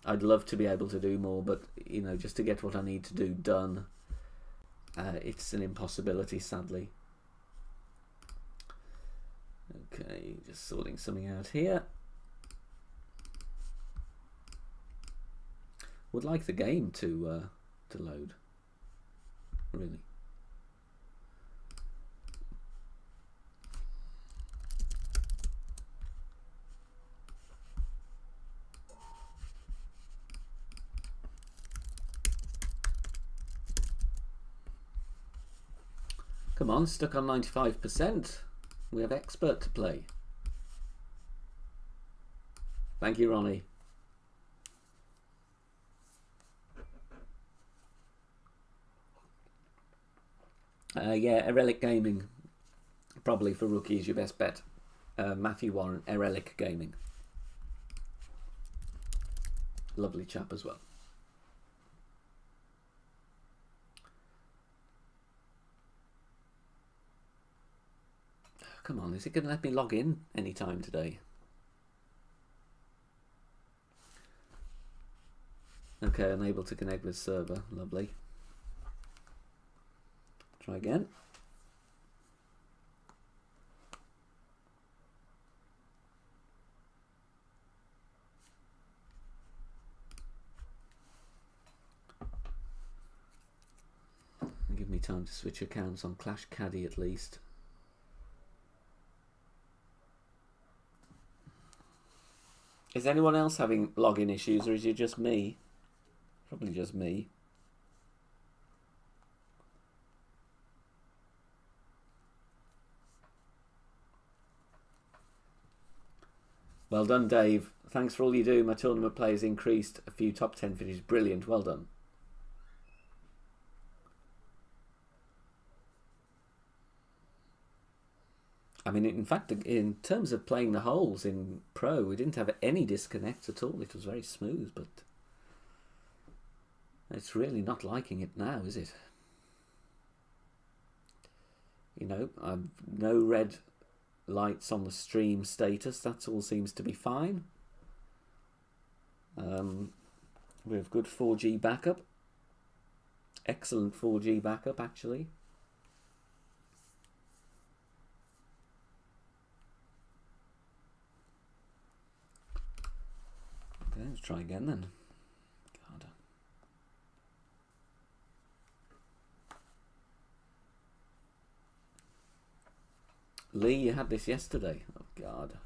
[SPEAKER 1] I'd love to be able to do more, but you know, just to get what I need to do done, it's an impossibility, sadly. Okay, just sorting something out here. Would like the game to load, really. Come on, stuck on 95%. We have Expert to play. Thank you, Ronnie. Yeah, Erelic Gaming. Probably for rookies, your best bet. Matthew Warren, Erelic Gaming. Lovely chap as well. Come on, is it going to let me log in anytime today? Okay, unable to connect with server. Lovely. Try again. Give me time to switch accounts on Clash Caddy at least. Is anyone else having login issues, or is it just me? Probably just me. Well done, Dave. Thanks for all you do. My tournament players increased. A few top 10 finishes. Brilliant. Well done. I mean, in fact, in terms of playing the holes in Pro, we didn't have any disconnects at all. It was very smooth, but it's really not liking it now, is it? You know, no red lights on the stream status. That all seems to be fine. We have good 4G backup. Excellent 4G backup, actually. Okay, let's try again then. God. Lee, you had this yesterday. Oh, God.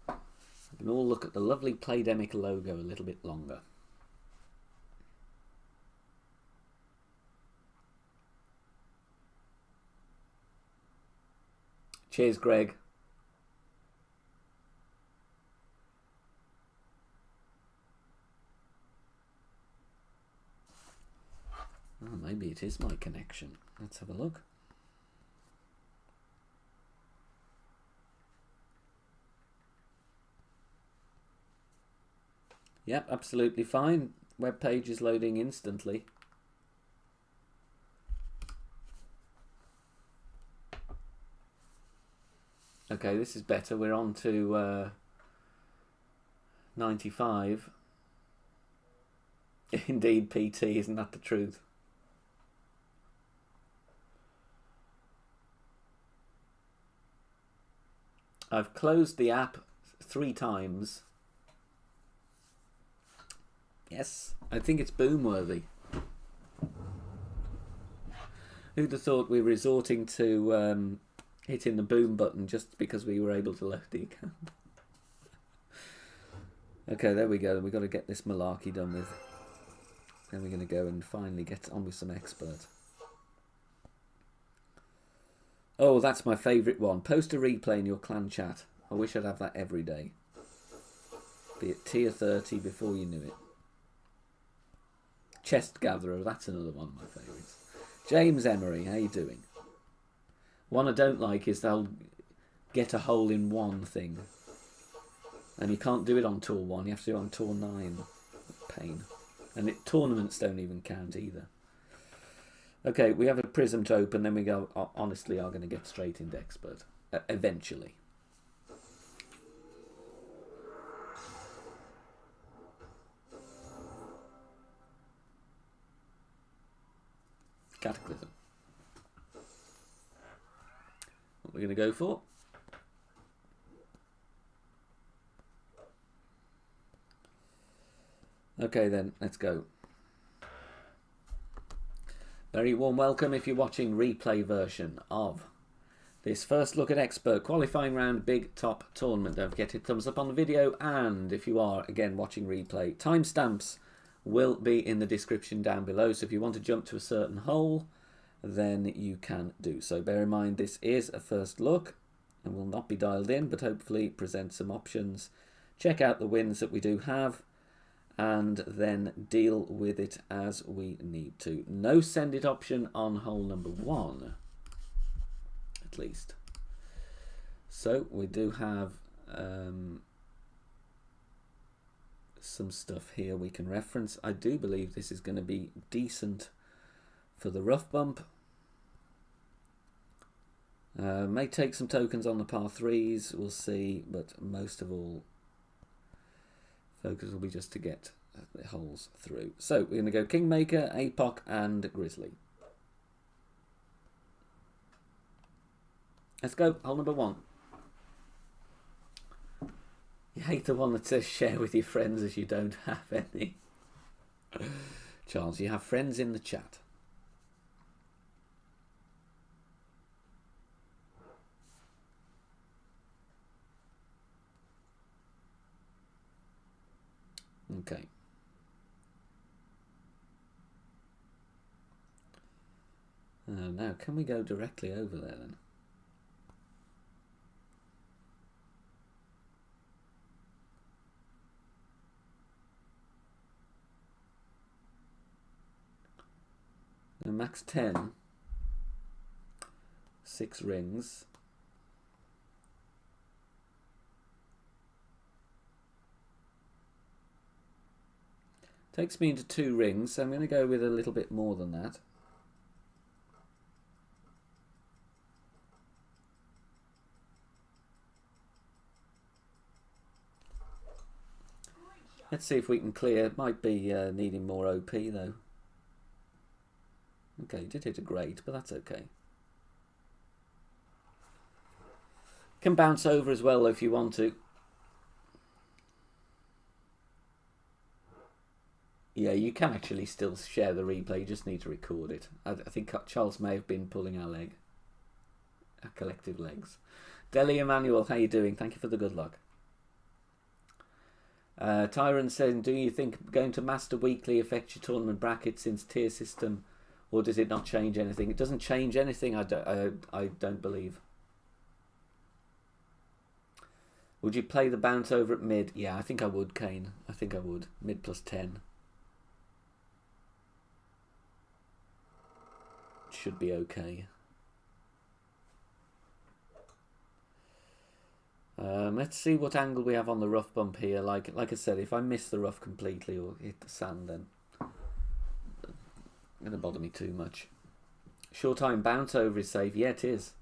[SPEAKER 1] We can all look at the lovely Playdemic logo a little bit longer. Cheers, Greg. Oh, maybe it is my connection. Let's have a look. Yep, absolutely fine. Web page is loading instantly. Okay, this is better. We're on to 95. Indeed, PT, isn't that the truth? I've closed the app 3 times. Yes, I think it's boom worthy. Who'd have thought we were resorting to hitting the boom button just because we were able to load the account? Okay, there we go. We've got to get this malarkey done with. Then we're going to go and finally get on with some expert. Oh, that's my favourite one. Post a replay in your clan chat. I wish I'd have that every day. Be at tier 30 before you knew it. Chest Gatherer, that's another one of my favourites. James Emery, how you doing? One I don't like is they'll get a hole in one thing. And you can't do it on Tour 1, you have to do it on Tour 9. Pain. And tournaments don't even count either. Okay, we have a prism to open, then we go, honestly, are going to get straight into expert. Eventually. Cataclysm. What we're going to go for? Okay then, let's go. Very warm welcome if you're watching replay version of this first look at expert qualifying round big top tournament. Don't forget to hit thumbs up on the video, and if you are again watching replay, timestamps will be in the description down below, so if you want to jump to a certain hole then you can do so. Bear in mind this is a first look and will not be dialed in, but hopefully present some options, check out the wins that we do have, and then deal with it as we need to. No send it option on hole number 1, at least. So we do have some stuff here we can reference. I do believe this is going to be decent for the rough bump. May take some tokens on the par 3s, we'll see, but most of all focus will be just to get the holes through. So we're going to go Kingmaker, APOC and Grizzly. Let's go, hole number 1. You hate the one that says share with your friends as you don't have any. Charles, you have friends in the chat. Okay. Now, can we go directly over there then? Max 10, 6 rings. Takes me into 2 rings, so I'm going to go with a little bit more than that. Let's see if we can clear. Might be needing more OP though. Okay, did hit a great, but that's okay. Can bounce over as well if you want to. Yeah, you can actually still share the replay. You just need to record it. I think Charles may have been pulling our leg. Our collective legs. Deli Emmanuel, how you doing? Thank you for the good luck. Tyron said, do you think going to Master Weekly affects your tournament bracket since tier system, or does it not change anything? It doesn't change anything, I don't believe. Would you play the bounce over at mid? Yeah, I think I would, Kane. I think I would. Mid plus 10. Should be okay. Let's see what angle we have on the rough bump here. Like I said, if I miss the rough completely or hit the sand, then it's going to bother me too much. Short time bounce over is safe. Yeah, it is.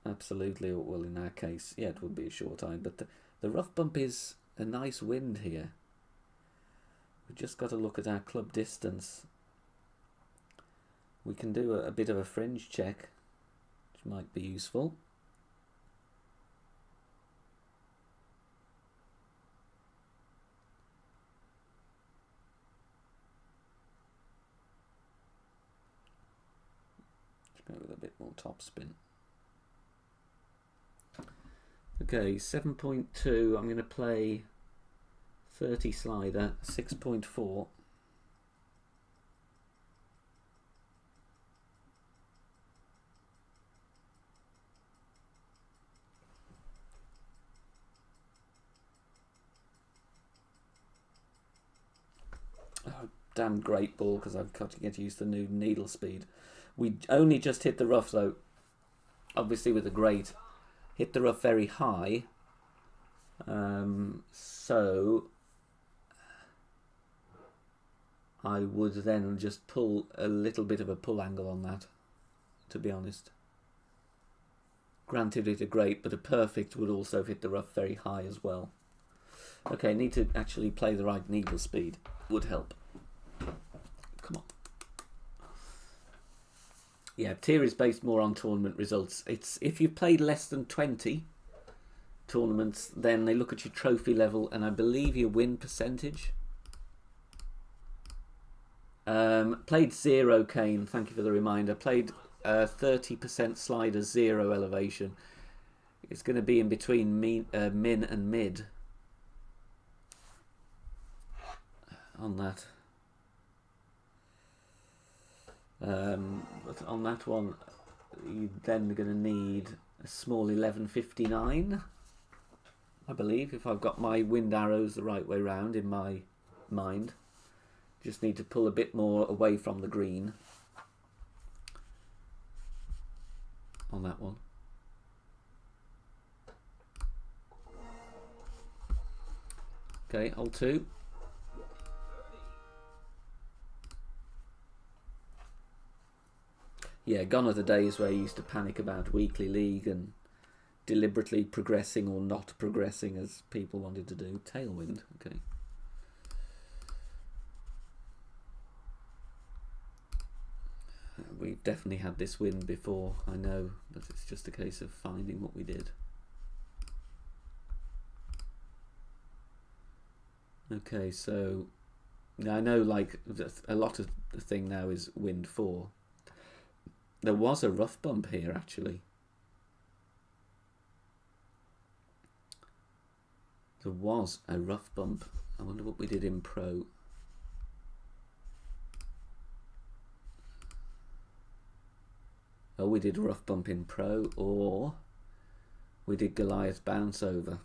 [SPEAKER 1] Absolutely. Well, in our case, yeah, it would be a short time. But the rough bump is a nice wind here. We've just got to look at our club distance. We can do a bit of a fringe check, which might be useful. With a bit more topspin. Okay, 7.2. I'm going to play 30 slider, 6.4. Oh, damn great ball, because I've got to get used to the new needle speed. We only just hit the rough though, obviously with the great. Hit the rough very high. So I would then just pull a little bit of a pull angle on that, to be honest. Granted it a great, but a perfect would also hit the rough very high as well. Okay, need to actually play the right needle speed. Would help. Come on. Yeah, tier is based more on tournament results. It's if you've played less than 20 tournaments, then they look at your trophy level and I believe your win percentage. Played 0, Kane. Thank you for the reminder. Played 30% slider, 0 elevation. It's going to be in between min and mid on that. But on that one, you're then going to need a small 1159, I believe, if I've got my wind arrows the right way round in my mind. Just need to pull a bit more away from the green on that one. Okay, hole 2. Yeah, gone are the days where I used to panic about weekly league and deliberately progressing or not progressing as people wanted to do. Tailwind, okay. We've definitely had this wind before, I know, but it's just a case of finding what we did. Okay, so I know like a lot of the thing now is wind 4. There was a rough bump here, actually. There was a rough bump. I wonder what we did in pro. Oh, we did a rough bump in pro, or we did Goliath bounce over.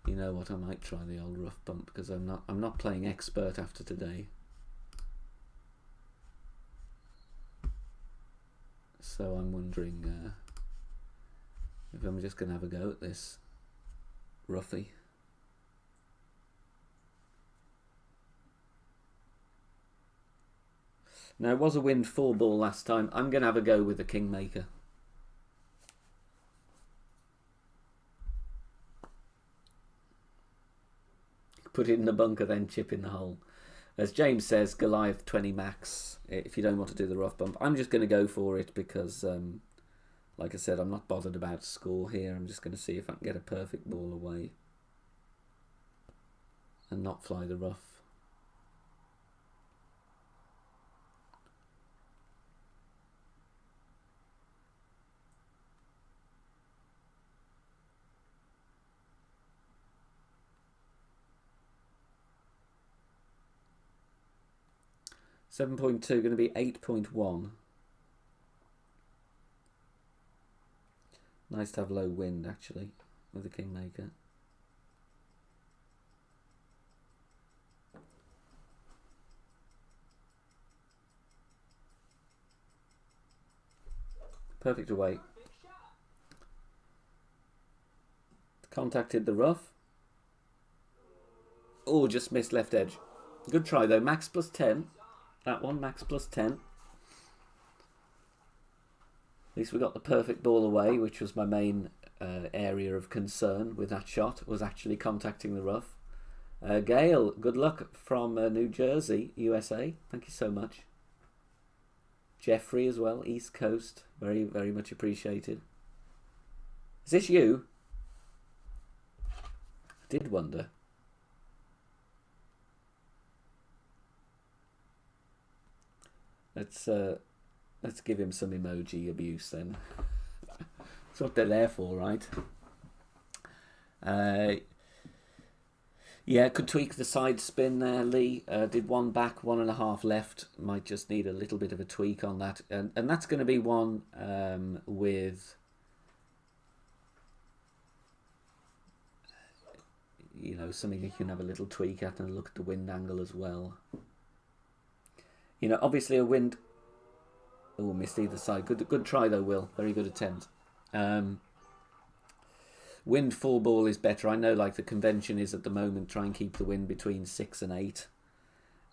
[SPEAKER 1] You know what? I might try the old rough bump because I'm not playing expert after today. So I'm wondering If I'm just going to have a go at this, roughly. Now, it was a wind 4 ball last time. I'm going to have a go with the Kingmaker. Put it in the bunker, then chip in the hole. As James says, Goliath 20 max if you don't want to do the rough bump. I'm just going to go for it because, like I said, I'm not bothered about score here. I'm just going to see if I can get a perfect ball away and not fly the rough. .2 going to be 8.1. Nice to have low wind actually with the Kingmaker. Perfect away. Contacted the rough. Oh, just missed left edge. Good try though. Max plus 10. That one, max plus 10. At least we got the perfect ball away, which was my main area of concern with that shot, was actually contacting the rough. Gail, good luck from New Jersey, USA. Thank you so much. Jeffrey as well, East Coast. Very, very much appreciated. Is this you? I did wonder. Let's give him some emoji abuse then. That's what they're there for, right? Yeah, could tweak the side spin there, Lee. Did one back, 1.5 left. Might just need a little bit of a tweak on that. And that's going to be one with, you know, something you can have a little tweak at and look at the wind angle as well. You know, obviously a wind... Oh, missed either side. Good try though, Will. Very good attempt. Wind 4 ball is better. I know, like, the convention is at the moment try and keep the wind between 6 and 8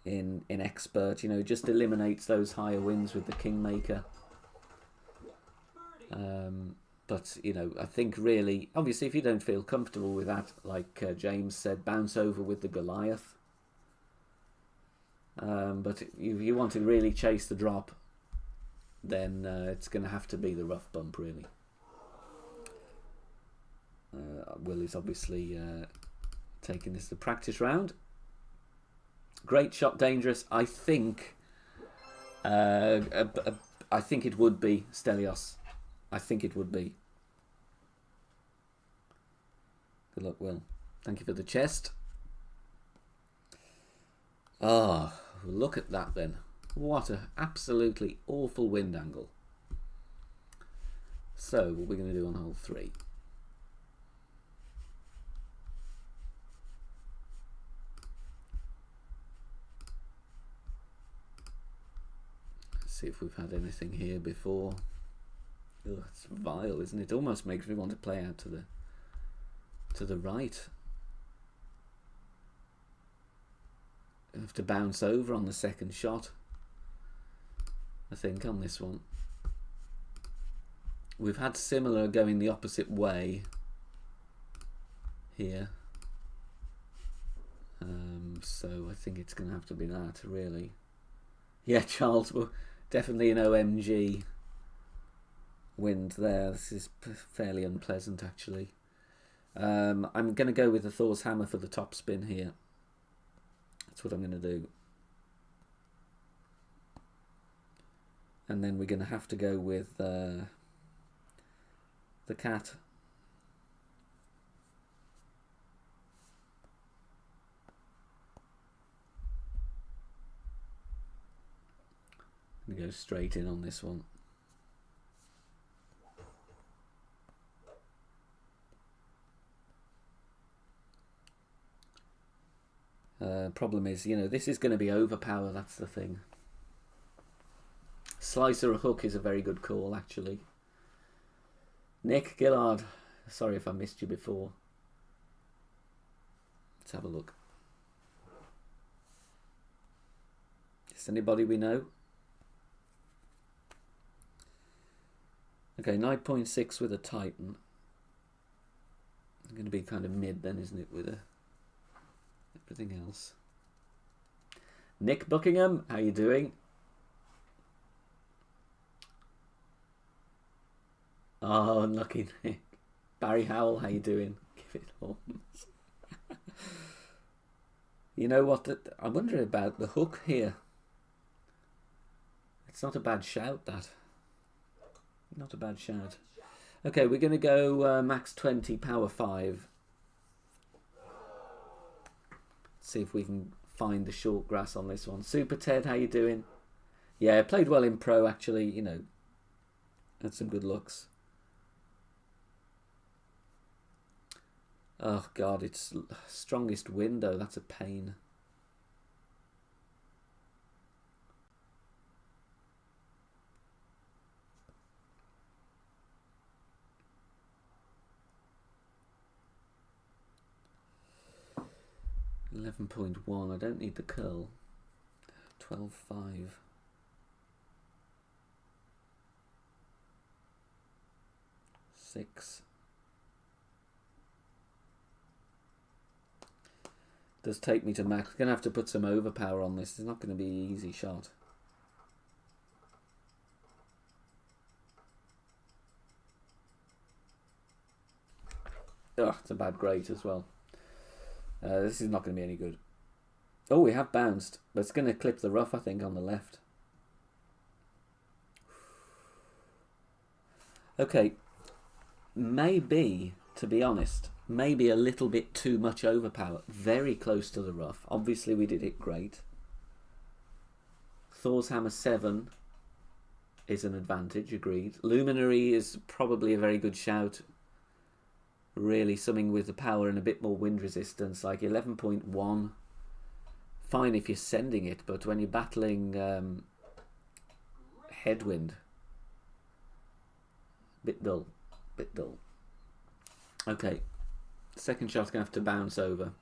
[SPEAKER 1] in expert. You know, just eliminates those higher winds with the Kingmaker. But, you know, I think really... Obviously, if you don't feel comfortable with that, like James said, bounce over with the Goliath. But if you want to really chase the drop, then it's going to have to be the rough bump, really. Will is obviously taking this to practice round. Great shot, dangerous. I think it would be Stelios. I think it would be. Good luck, Will. Thank you for the chest. Oh, look at that then. What an absolutely awful wind angle. So, what we're going to do on hole 3. Let's see if we've had anything here before. Ugh, it's vile, isn't it? It almost makes me want to play out to the right. I have to bounce over on the second shot, I think, on this one. We've had similar going the opposite way here. So I think it's going to have to be that, really. Yeah, Charles, well, definitely an OMG wind there. This is fairly unpleasant, actually. I'm going to go with the Thor's Hammer for the top spin here. That's what I'm going to do. And then we're going to have to go with the cat. I'm going to go straight in on this one. Problem is, you know, this is going to be overpower, that's the thing. Slicer or hook is a very good call, actually. Nick Gillard, sorry if I missed you before. Let's have a look. Is anybody we know? Okay, 9.6 with a Titan. It's going to be kind of mid then, isn't it, with everything else. Nick Buckingham, how you doing? Oh, unlucky Nick. Barry Howell, how you doing? Give it all. You know what? I wonder about the hook here. It's not a bad shout, that. Not a bad shout. Okay, we're going to go max 20, power 5. See if we can find the short grass on this one. Super Ted, how you doing? Yeah, played well in pro, actually. You know, had some good looks. Oh, God, it's strongest window. That's a pain. $11.1. I don't need the curl. 12.5. $6. Does take me to max. Gonna have to put some overpower on this. It's not going to be an easy shot. Oh, it's a bad grate as well. This is not going to be any good. Oh, we have bounced, but it's going to clip the rough, I think, on the left. Okay, maybe, to be honest, maybe a little bit too much overpower. Very close to the rough. Obviously, we did it great. Thor's Hammer 7 is an advantage, agreed. Luminary is probably a very good shout. Really something with the power and a bit more wind resistance, like 11.1. Fine if you're sending it, but when you're battling headwind, bit dull, bit dull. Okay, second shot's gonna have to bounce over.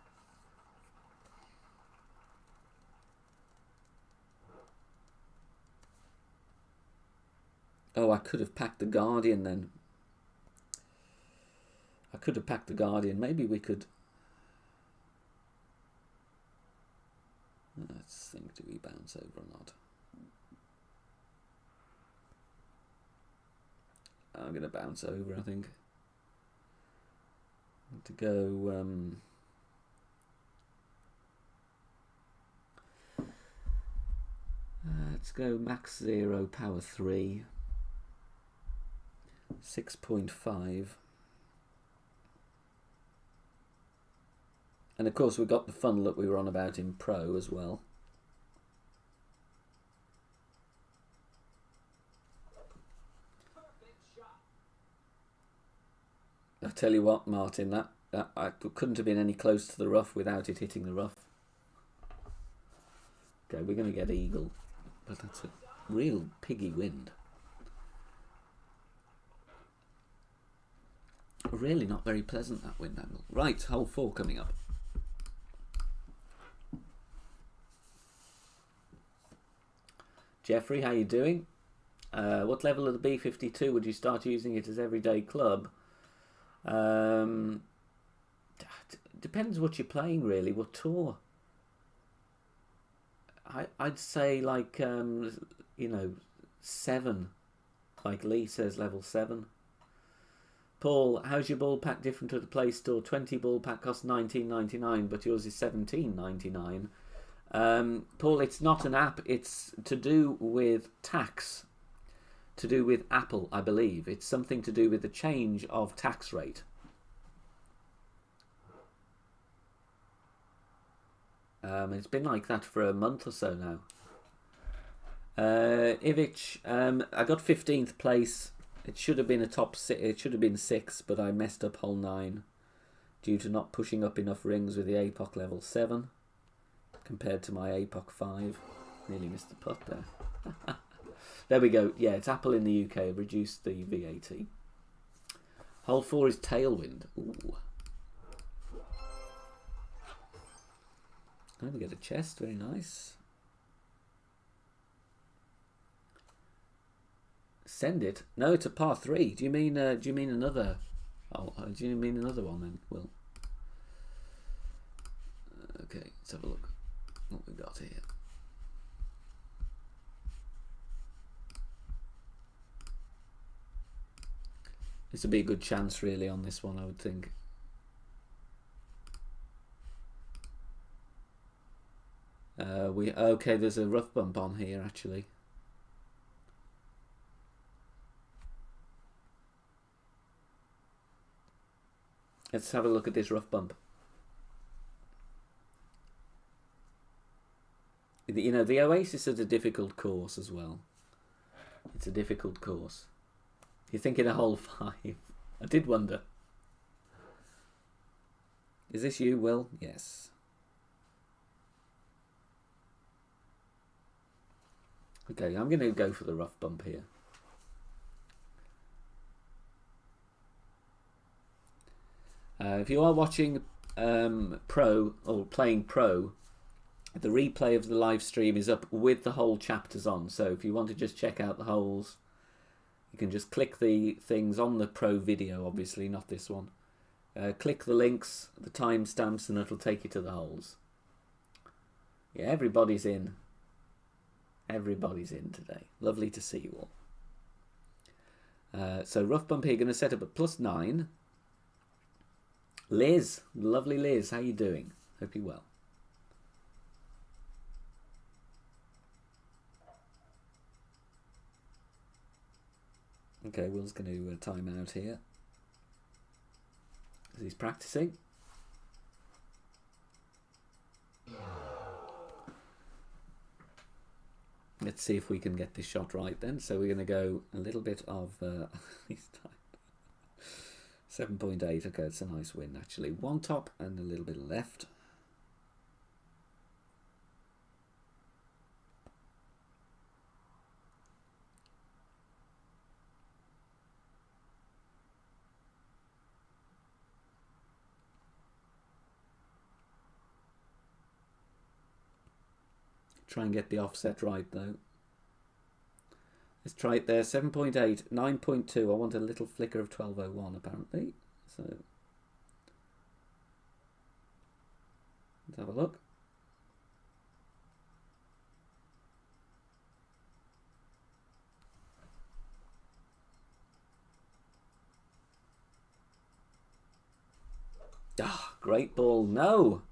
[SPEAKER 1] Oh, I could have packed the Guardian then. I could have packed the Guardian. Maybe we could. Let's think, do we bounce over or not? I'm going to bounce over, I think. To go... let's go max 0, power 3. 6.5. And of course we got the funnel that we were on about in pro as well. I tell you what, Martin, that I couldn't have been any close to the rough without it hitting the rough. Okay, we're going to get eagle, but that's a real piggy wind. Really not very pleasant, that wind angle. Right, hole 4 coming up. Jeffrey, how you doing? What level of the B52 would you start using it as everyday club? Depends what you're playing, really. What tour? I'd say like you know, 7. Like Lee says, level 7. Paul, how's your ball pack different to the Play Store? 20 ball pack costs $19.99, but yours is $17.99. Paul, it's not an app. It's to do with tax, to do with Apple, I believe. It's something to do with the change of tax rate. It's been like that for a month or so now. Ivic, I got 15th place. It should have been a top 6. It should have been 6, but I messed up hole 9 due to not pushing up enough rings with the APOC level 7 compared to my APOC 5. Nearly missed the putt there. There we go. Yeah, it's Apple in the UK. Reduced the VAT. Hole 4 is tailwind. Ooh. Oh, we get a chest. Very nice. Send it. No, it's a par 3. Do you mean another? Oh, do you mean another one then? Will. Okay, let's have a look. What we got here. This would be a good chance, really, on this one, I would think. Okay. There's a rough bump on here, actually. Let's have a look at this rough bump. You know, the Oasis is a difficult course as well. It's a difficult course. You're thinking a hole 5. I did wonder. Is this you, Will? Yes. Okay, I'm going to go for the rough bump here. If you are watching Pro or playing Pro, the replay of the live stream is up with the whole chapters on. So if you want to just check out the holes, you can just click the things on the Pro video, obviously, not this one. Click the links, the timestamps, and it'll take you to the holes. Yeah, everybody's in. Everybody's in today. Lovely to see you all. So rough bump here, going to set up at +9. Liz, lovely Liz, how you doing? Hope you're well. Okay, Will's going to time out here as he's practicing. Let's see if we can get this shot right then. So we're going to go a little bit of 7.8. Okay, it's a nice win actually. One top and a little bit left. Try and get the offset right though. Let's try it there. 7.8, 9.2. I want a little flicker of 12.01 apparently. So let's have a look. Ah, great ball. No.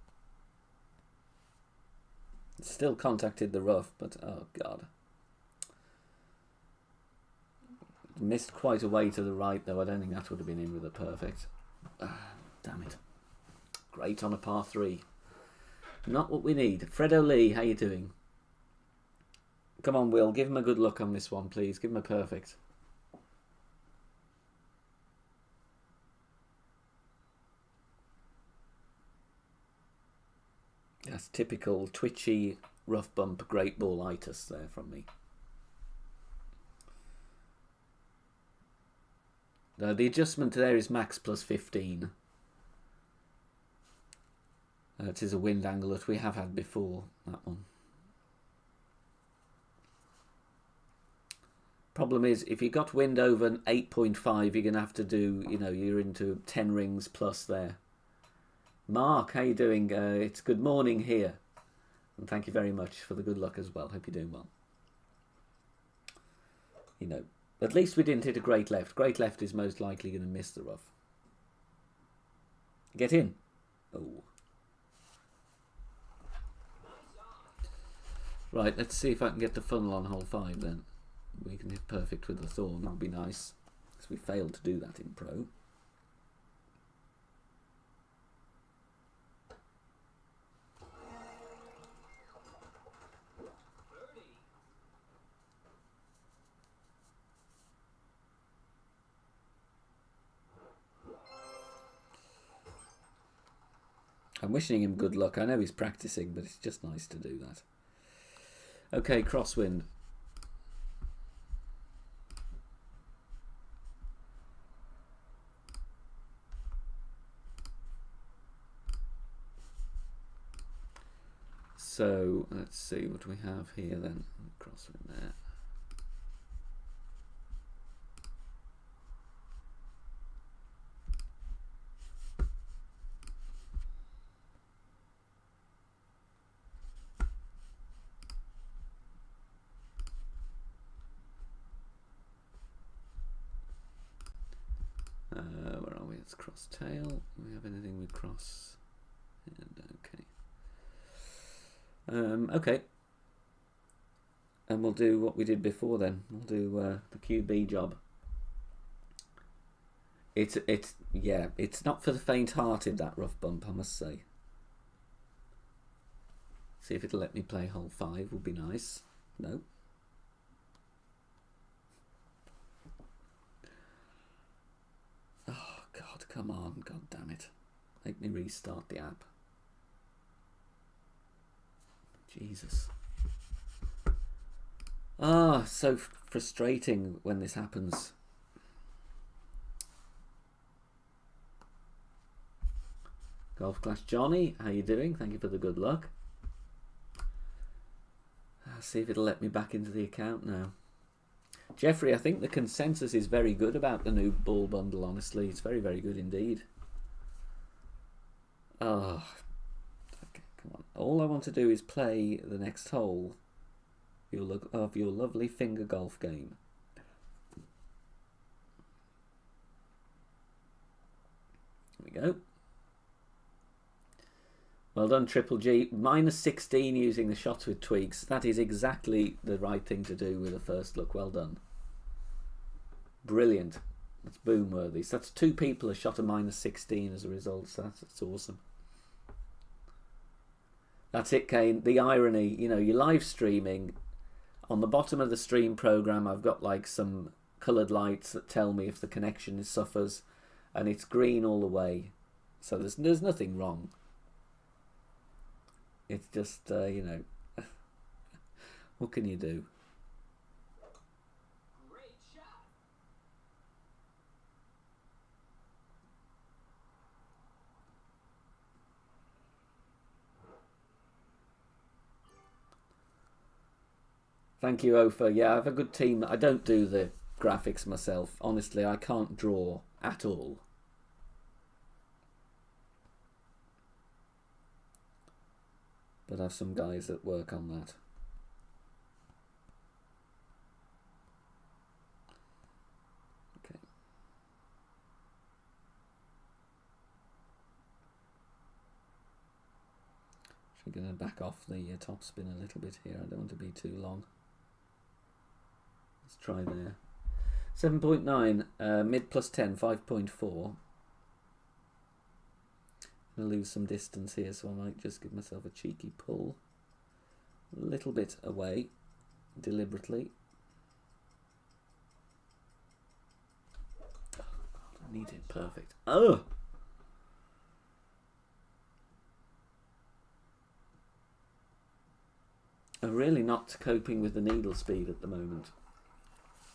[SPEAKER 1] Still contacted the rough, but oh god. Missed quite a way to the right though. I don't think that would have been in with a perfect. Damn it. Great on a par 3. Not what we need. Fredo Lee, how you doing? Come on, Will. Give him a good look on this one, please. Give him a perfect. That's typical twitchy, rough bump, great ball-itis there from me. The adjustment there is max +15. It is a wind angle that we have had before, that one. Problem is, if you got wind over an 8.5, you're going to have to do, you know, you're into 10 rings plus there. Mark, how you doing? It's good morning here. And thank you very much for the good luck as well. Hope you're doing well. You know, at least we didn't hit a great left. Great left is most likely going to miss the rough. Get in. Oh. Right, let's see if I can get the funnel on hole 5 then. We can hit perfect with the thorn. That'll be nice. Because we failed to do that in Pro. I'm wishing him good luck. I know he's practicing, but it's just nice to do that. Okay, crosswind. So let's see what we have here then. Cross in there. Where are we? It's cross tail. Do we have anything with cross? Okay. Okay. And we'll do what we did before then. We'll do the QB job. It's not for the faint-hearted, that rough bump, I must say. See if it'll let me play hole 5, would be nice. No. Oh God, come on, God damn it. Make me restart the app. Jesus. Ah, so frustrating when this happens. Golf Clash Johnny, how you doing? Thank you for the good luck. I'll see if it'll let me back into the account now. Jeffrey, I think the consensus is very good about the new ball bundle, honestly. It's very, very good indeed. Oh, okay, come on. All I want to do is play the next hole of your lovely finger golf game. There we go. Well done, Triple G. Minus 16 using the shots with tweaks. That is exactly the right thing to do with a first look. Well done. Brilliant. That's boom worthy. So that's 2 people have shot a minus 16 as a result. So that's awesome. That's it, Kane. The irony, you know, you're live streaming. On the bottom of the stream program, I've got like some coloured lights that tell me if the connection suffers, and it's green all the way. So there's nothing wrong. It's just, you know, what can you do?
[SPEAKER 2] Great shot.
[SPEAKER 1] Thank you, Ofer. Yeah, I have a good team. I don't do the graphics myself. Honestly, I can't draw at all. But I have some guys that work on that. Okay. Actually going to back off the top spin a little bit here. I don't want to be too long. Let's try there. 7.9, mid plus 10, 5.4. I'm going to lose some distance here, so I might just give myself a cheeky pull. A little bit away, deliberately. Oh, God, I need it perfect. Oh! I'm really not coping with the needle speed at the moment.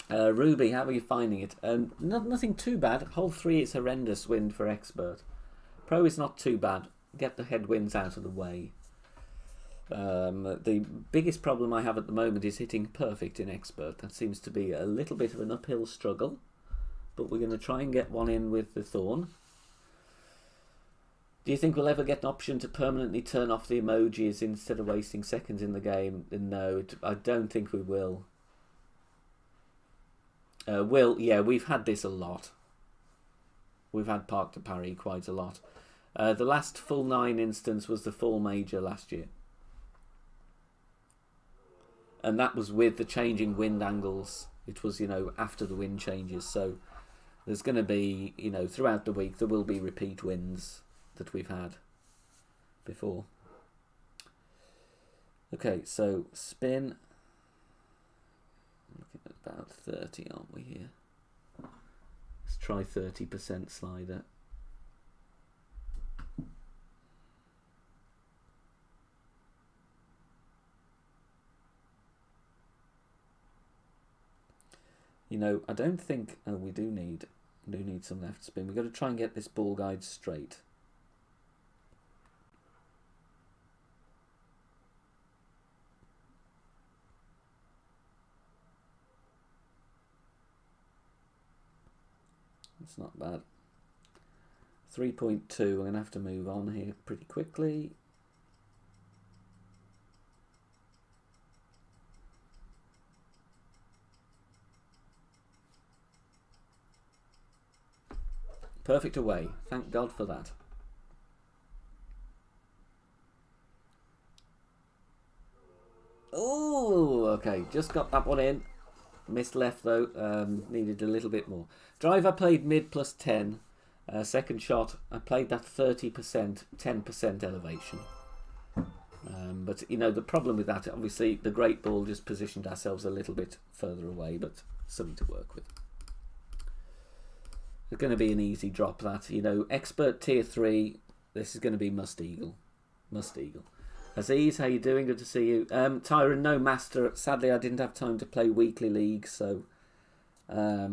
[SPEAKER 1] Ruby, how are you finding it? Nothing too bad. Hole 3 is horrendous wind for expert. Pro is not too bad. Get the headwinds out of the way. The biggest problem I have at the moment is hitting perfect in expert. That seems to be a little bit of an uphill struggle. But we're going to try and get one in with the thorn. Do you think we'll ever get an option to permanently turn off the emojis instead of wasting seconds in the game? No, I don't think we will. Yeah, we've had this a lot. We've had Parc De Paris quite a lot. The last full 9 instance was the full major last year. And that was with the changing wind angles. It was, you know, after the wind changes. So there's going to be, you know, throughout the week, there will be repeat wins that we've had before. Okay, so spin. Looking at about 30, aren't we here? Let's try 30% slider. You know, I don't think we do need some left spin. We've got to try and get this ball guide straight. It's not bad. 3.2. I'm going to have to move on here pretty quickly. Perfect away. Thank God for that. Oh, okay. Just got that one in. Missed left though. Needed a little bit more. Drive I played mid plus 10. Second shot I played that 30%, 10% elevation. But you know the problem with that, obviously the great ball just positioned ourselves a little bit further away, but something to work with. It's going to be an easy drop that, you know, expert tier 3. This is going to be must eagle. Must eagle. Aziz, how you doing? Good to see you. Tyron, no master. Sadly, I didn't have time to play weekly league, so I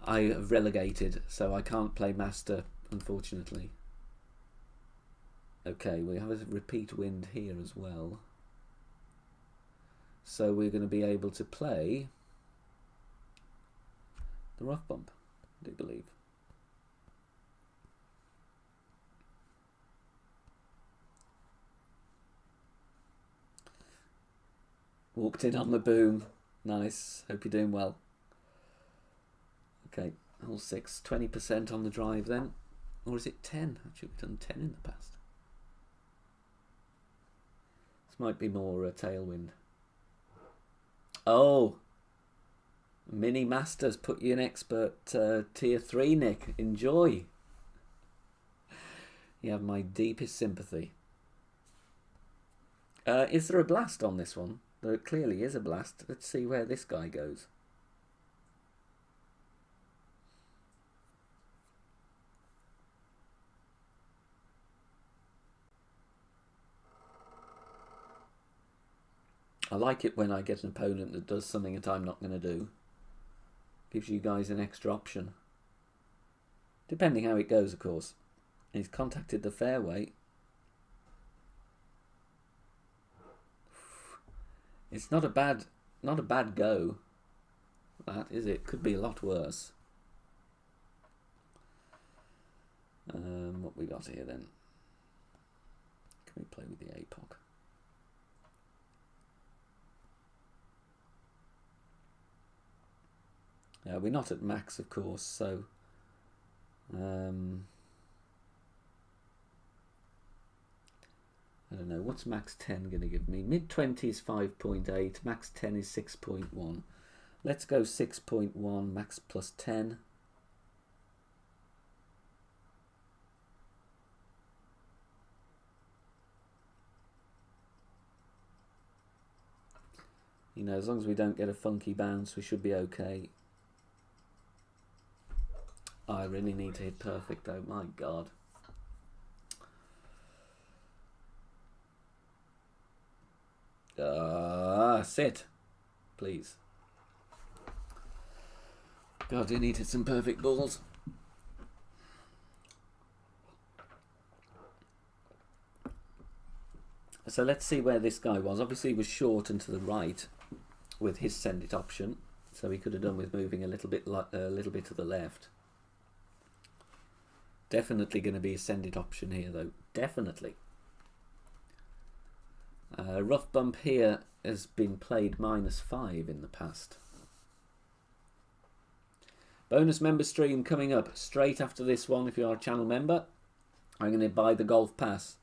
[SPEAKER 1] have relegated, so I can't play master, unfortunately. Okay, we have a repeat wind here as well. So we're going to be able to play the rough bump, I do believe. Walked in on the boom. Nice. Hope you're doing well. Okay, hole 6. 20% on the drive then. Or is it 10? Actually, we've done 10 in the past. This might be more tailwind. Oh! Mini Masters put you in expert tier 3, Nick. Enjoy. You have my deepest sympathy. Is there a blast on this one? There clearly is a blast. Let's see where this guy goes. I like it when I get an opponent that does something that I'm not going to do. Gives you guys an extra option. Depending how it goes, of course. He's contacted the fairway. It's not a bad go. That is it. Could be a lot worse. What we got here then? Can we play with the APOC? We're not at max, of course, so I don't know. What's max 10 going to give me? Mid 20 is 5.8, max 10 is 6.1. Let's go 6.1, max plus 10. You know, as long as we don't get a funky bounce, we should be okay. I really need to hit perfect though, my God. Sit, please. God, I need to hit some perfect balls. So let's see where this guy was. Obviously he was short and to the right with his send it option, so he could have done with moving a little bit to the left. Definitely going to be a send it option here though, definitely. Rough bump here has been played -5 in the past. Bonus member stream coming up straight after this one. If you are a channel member, I'm going to buy the golf pass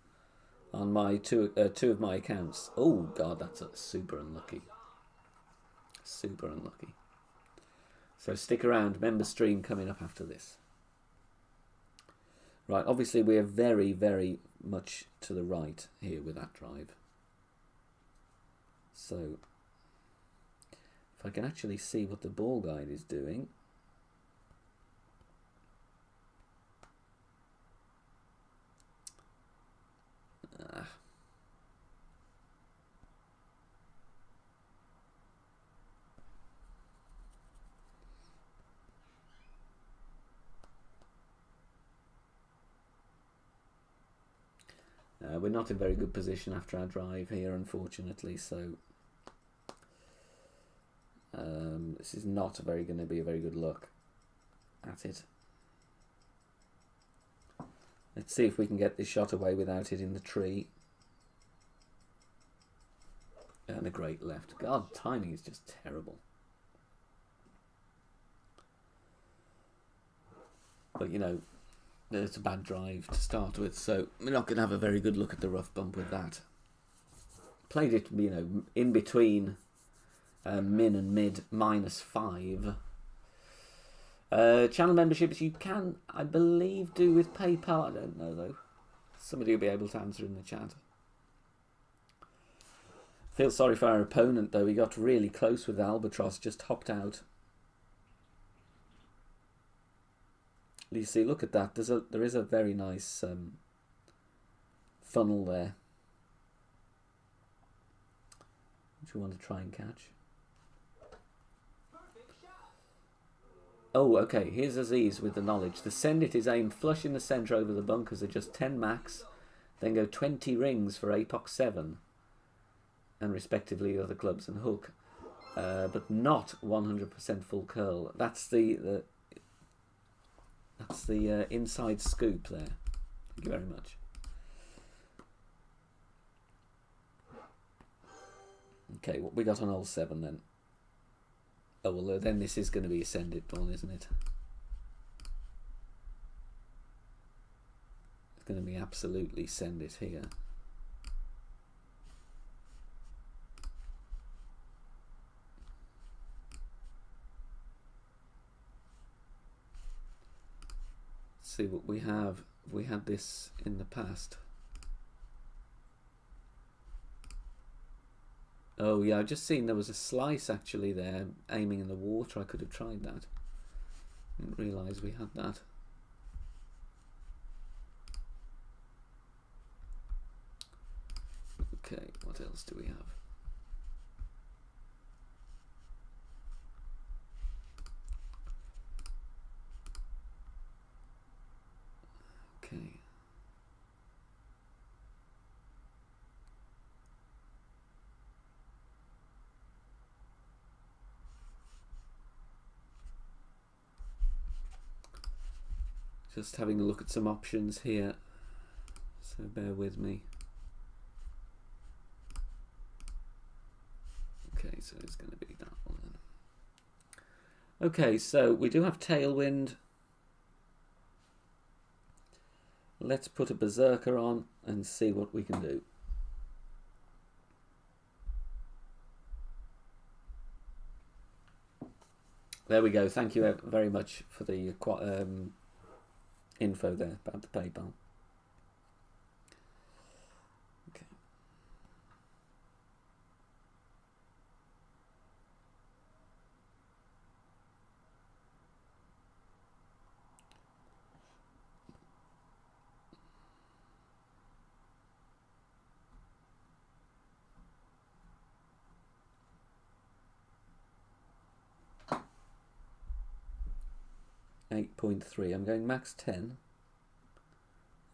[SPEAKER 1] on my two of my accounts. Oh God, that's super unlucky. Super unlucky. So stick around. Member stream coming up after this. Right, obviously we are very, very much to the right here with that drive. So if I can actually see what the ball guide is doing. We're not in very good position after our drive here, unfortunately, so This is not going to be a very good look at it. Let's see if we can get this shot away without it in the tree. And a great left. God, timing is just terrible. But, you know, it's a bad drive to start with, so we're not going to have a very good look at the rough bump with that. Played it, you know, in between min and mid -5. Channel memberships you can, I believe, do with PayPal. I don't know, though. Somebody will be able to answer in the chat. Feel sorry for our opponent, though. He got really close with the Albatross, just hopped out. You see, look at that. There is a very nice funnel there, which we want to try and catch. Oh, okay. Here's Aziz with the knowledge. The send it is aimed flush in the centre over the bunkers at just 10 max, then go 20 rings for apox 7, and respectively other clubs and hook, but not 100% full curl. That's the inside scoop there. Thank you very much. Okay, what we got on hole 7 then? Oh, well, then this is going to be a send it one, isn't it? It's going to be absolutely send it here. Let's see what we have. We had this in the past. Oh yeah, I've just seen there was a slice actually there, aiming in the water. I could have tried that. Didn't realise we had that. Okay, what else do we have? Okay. Just having a look at some options here, so bear with me. Okay, so it's going to be that one then. Okay, so we do have tailwind. Let's put a berserker on and see what we can do. There we go. Thank you very much for the info there about the PayPal. Okay. .3. I'm going max 10.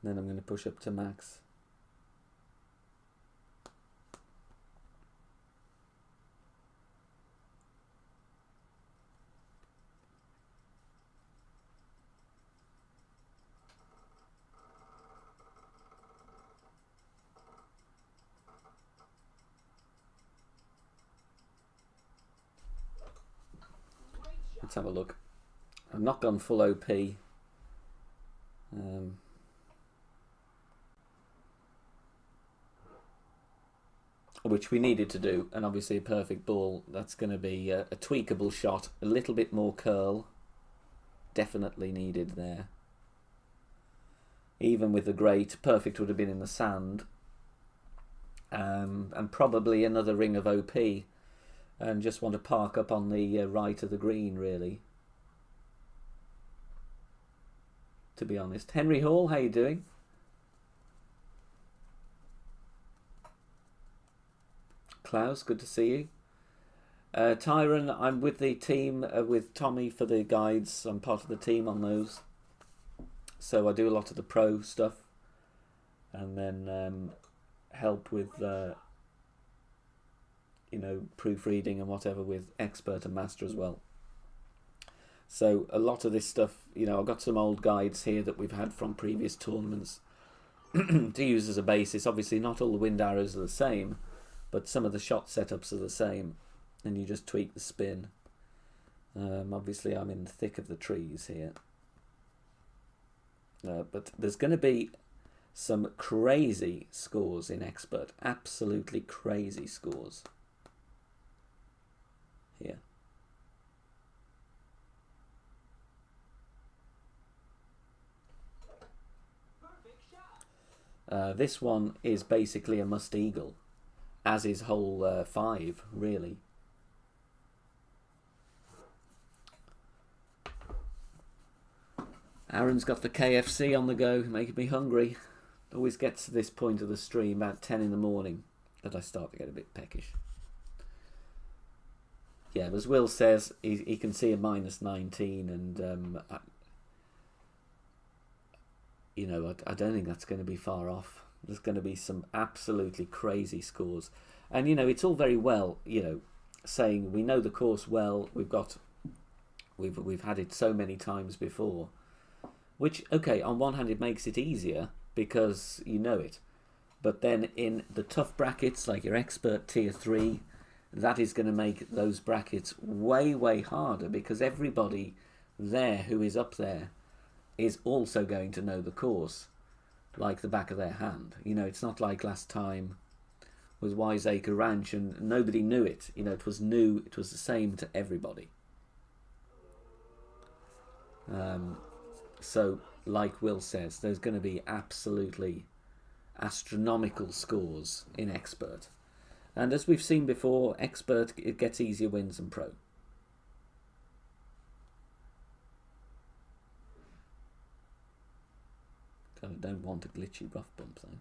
[SPEAKER 1] Then I'm going to push up to max. Let's have a look. I've not gone full OP. Which we needed to do, and obviously a perfect ball. That's going to be a tweakable shot. A little bit more curl. Definitely needed there. Even with the great, perfect would have been in the sand. And probably another ring of OP. And just want to park up on the right of the green, really. To be honest. Henry Hall, how you doing? Klaus, good to see you. Tyron, I'm with the team with Tommy for the guides. I'm part of the team on those. So I do a lot of the pro stuff. And then help with you know, proofreading and whatever with expert and master as well. So a lot of this stuff, you know, I've got some old guides here that we've had from previous tournaments to use as a basis. Obviously not all the wind arrows are the same, but some of the shot setups are the same, and you just tweak the spin. Obviously I'm in the thick of the trees here. But there's going to be some crazy scores in expert, absolutely crazy scores here. This one is basically a must eagle, as is hole 5, really. Aaron's got the KFC on the go, making me hungry. Always gets to this point of the stream about 10 in the morning that I start to get a bit peckish. Yeah, as Will says, he can see a -19, and you know, I don't think that's going to be far off. There's going to be some absolutely crazy scores, and you know, it's all very well, you know, saying we know the course well. We've had it so many times before, which, okay, on one hand it makes it easier because you know it, but then in the tough brackets like your expert tier 3, that is going to make those brackets way harder, because everybody there who is up there is also going to know the course like the back of their hand. You know, it's not like last time with Wiseacre Ranch and nobody knew it. You know, it was new, it was the same to everybody. So, like Will says, there's going to be absolutely astronomical scores in expert. And as we've seen before, expert, it gets easier wins than pro. I don't want a glitchy rough bump though.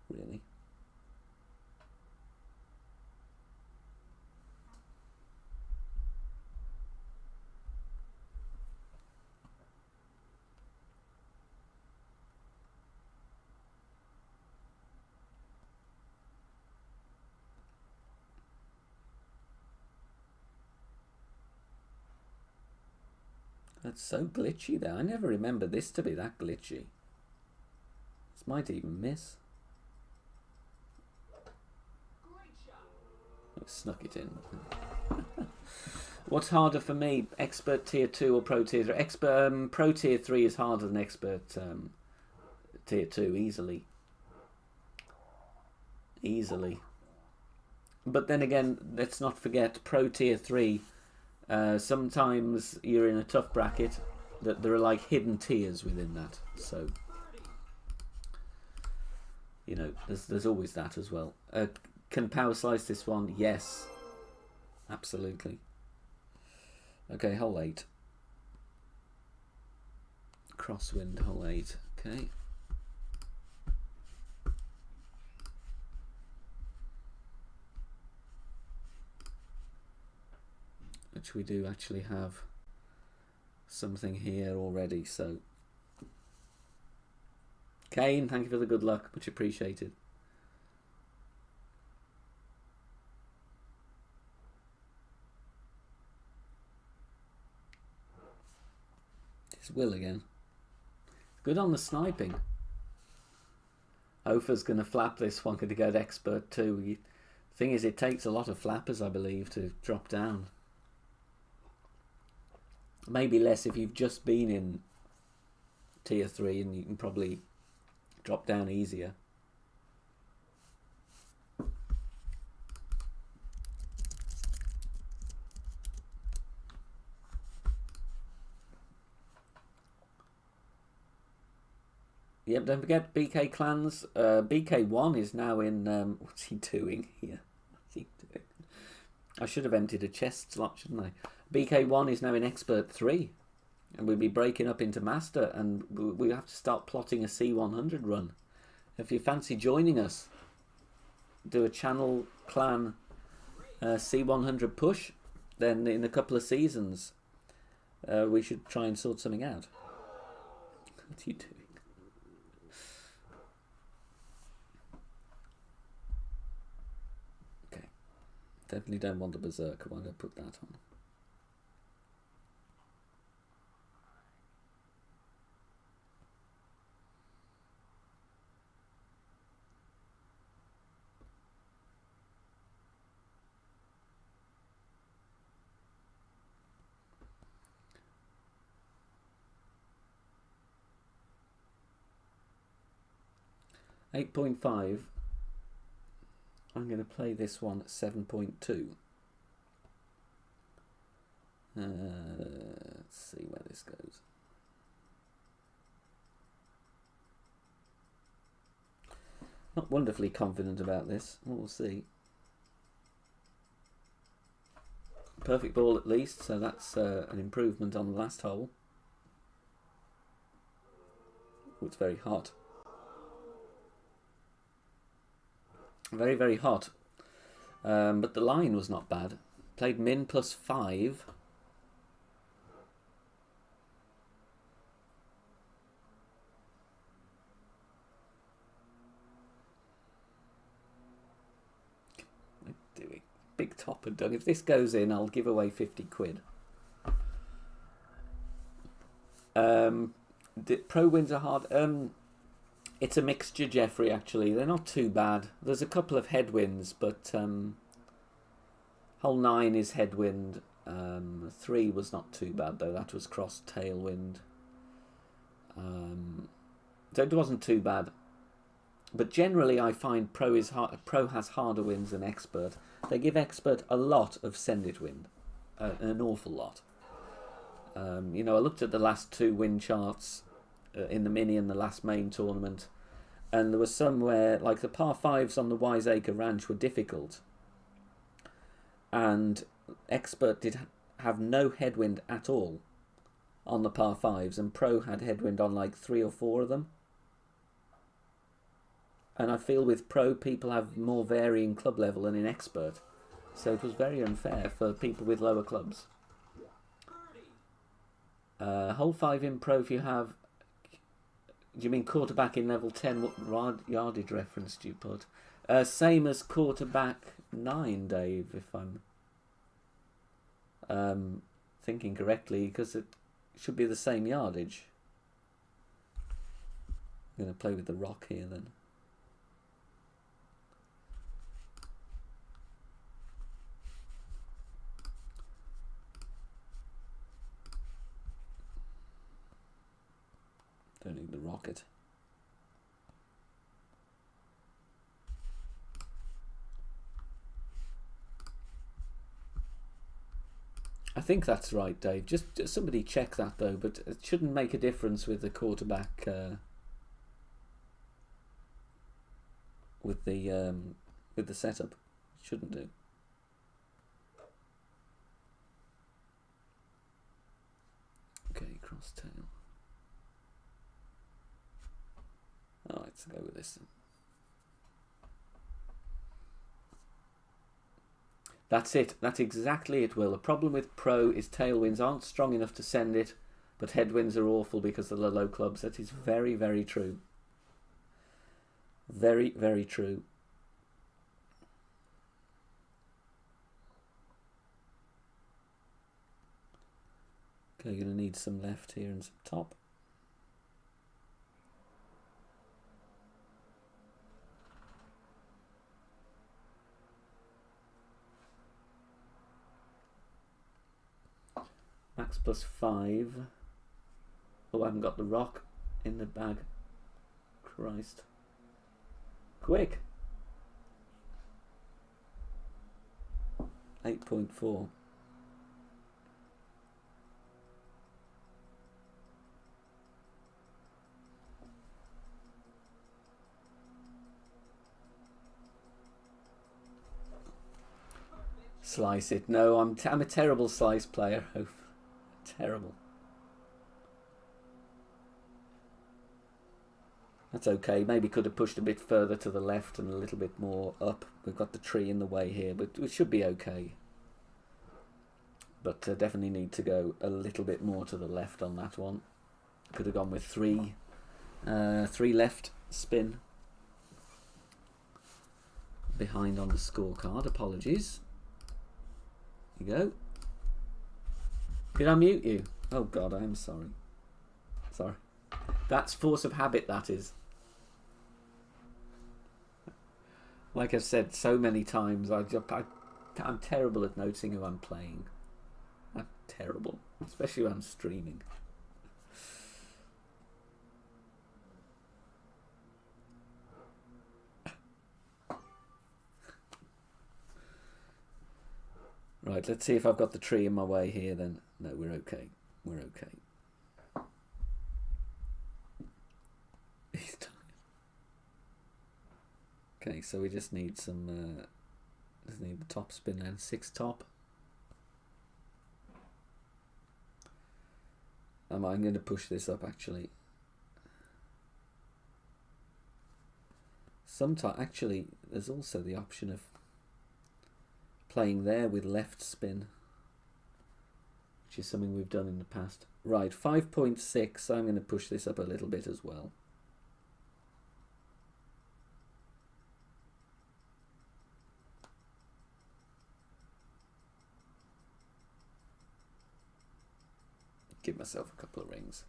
[SPEAKER 1] Really. That's so glitchy there. I never remember this to be that glitchy. This might even miss. I snuck it in. What's harder for me, expert tier 2 or pro tier 3? Pro tier 3 is harder than expert tier 2, easily. Easily. But then again, let's not forget, pro tier 3, sometimes you're in a tough bracket that there are like hidden tiers within that. So, you know, there's always that as well. Can power slice this one? Yes. Absolutely. Okay, hole 8. Crosswind, hole 8. Okay. Which we do actually have something here already, so Kane, thank you for the good luck, much appreciated. It's Will again. Good on the sniping. Ofa's going to flap this one, going to go to expert too. Thing is, it takes a lot of flappers, I believe, to drop down. Maybe less if you've just been in tier 3, and you can probably drop down easier. Yep, don't forget BK Clans. BK1 is now in... what's he doing here? What's he doing? I should have emptied a chest slot, shouldn't I? BK1 is now in Expert 3. And we'll be breaking up into Master. And we have to start plotting a C100 run. If you fancy joining us, do a channel clan C100 push, then in a couple of seasons, we should try and sort something out. What are you doing? Definitely don't want the berserker. Why don't I put that on? $8.5. I'm going to play this one at 7.2. Let's see where this goes. Not wonderfully confident about this. We'll see. Perfect ball at least, so that's an improvement on the last hole. Oh, it's very hot. Very, very hot. But the line was not bad. Played min +5. Big topper, Doug. If this goes in, I'll give away 50 quid. Pro wins are hard. It's a mixture, Jeffrey, actually. They're not too bad. There's a couple of headwinds, but hole 9 is headwind. 3 was not too bad, though. That was cross tailwind. So it wasn't too bad. But generally, I find Pro has harder wins than Expert. They give Expert a lot of send it wind, an awful lot. You know, I looked at the last 2 win charts in the mini and the last main tournament, and there was some where, like the par 5s on the Wiseacre Ranch, were difficult, and Expert did have no headwind at all on the par 5s, and Pro had headwind on like 3 or 4 of them. And I feel with Pro, people have more varying club level than in Expert. So it was very unfair for people with lower clubs. Hole 5 in Pro, if you have... Do you mean quarterback in level 10? What yardage reference do you put? Same as quarterback 9, Dave, if I'm thinking correctly, because it should be the same yardage. I'm going to play with the rock here then. Don't need the rocket. I think that's right, Dave. Just somebody check that though, but it shouldn't make a difference with the quarterback with the setup. It shouldn't do. Okay, cross tail. All right, let's go with this then. That's it. That's exactly it, Will. The problem with Pro is tailwinds aren't strong enough to send it, but headwinds are awful because of the low clubs. That is very, very true. Very, very true. Okay, you're going to need some left here and some top. Max +5. Oh, I haven't got the rock in the bag. Christ. Quick. 8.4. Slice it. No, I'm a terrible slice player. Terrible. That's okay. Maybe could have pushed a bit further to the left and a little bit more up. We've got the tree in the way here, but it should be okay. But definitely need to go a little bit more to the left on that one. Could have gone with three left spin. Behind on the scorecard. Apologies. You go. Did I mute you? Oh God, I am sorry. Sorry. That's force of habit, that is. Like I've said so many times, I'm terrible at noticing who I'm playing. I'm terrible, especially when I'm streaming. Right, let's see if I've got the tree in my way here then. No, we're okay. We're okay. He's tired. Okay, so we just need some... just need the top spin then. 6 top. I'm going to push this up actually. Sometimes, actually, there's also the option of playing there with left spin, which is something we've done in the past. Right, 5.6. I'm going to push this up a little bit as well. Give myself a couple of rings.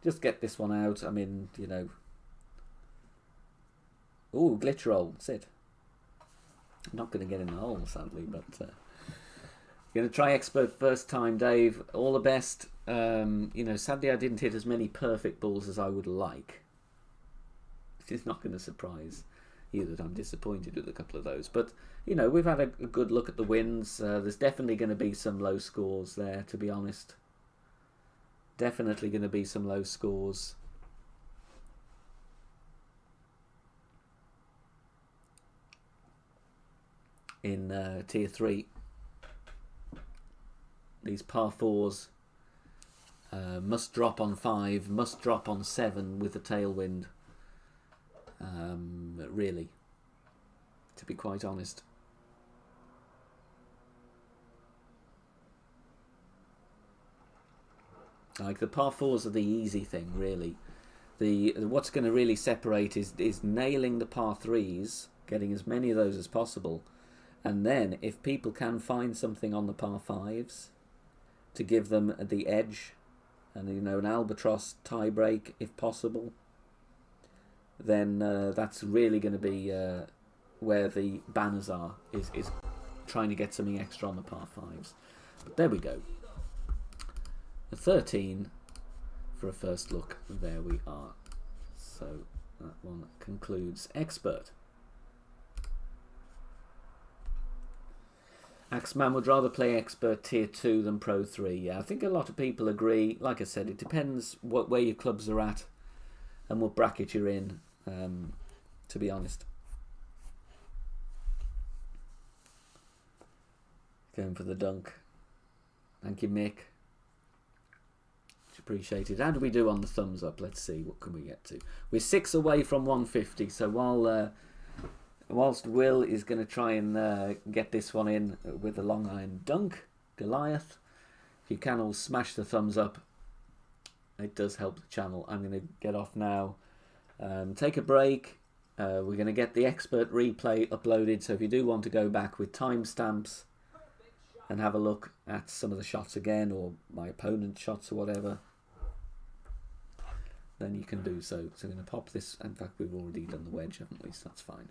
[SPEAKER 1] Just get this one out. I mean, you know. Ooh, glitch roll. That's it. I'm not going to get in the hole, sadly, but going to try expert first time, Dave. All the best. You know, sadly, I didn't hit as many perfect balls as I would like. It's not going to surprise you that I'm disappointed with a couple of those. But, you know, we've had a good look at the wins. There's definitely going to be some low scores there, to be honest. Definitely going to be some low scores. In tier 3. These par 4s must drop on 5, must drop on 7 with the tailwind. Really, to be quite honest. Like the par 4s are the easy thing, really. What's going to really separate is nailing the par 3s, getting as many of those as possible, and then if people can find something on the par 5s to give them the edge, and you know, an albatross tie break if possible, then that's really going to be where the banners are, is trying to get something extra on the par 5s. But there we go. A 13 for a first look. There we are. So that one concludes expert. Axeman would rather play expert tier 2 than pro 3. Yeah, I think a lot of people agree. Like I said, it depends where your clubs are at and what bracket you're in, to be honest. Going for the dunk. Thank you, Mick. Much appreciated. How do we do on the thumbs up? Let's see. What can we get to? We're 6 away from 150. So whilst Will is going to try and get this one in with a long iron dunk, Goliath, if you can all smash the thumbs up, it does help the channel. I'm going to get off now. Take a break. We're going to get the expert replay uploaded. So if you do want to go back with timestamps and have a look at some of the shots again, or my opponent's shots or whatever, then you can do so. So I'm going to pop this. In fact, we've already done the wedge, haven't we? So that's fine.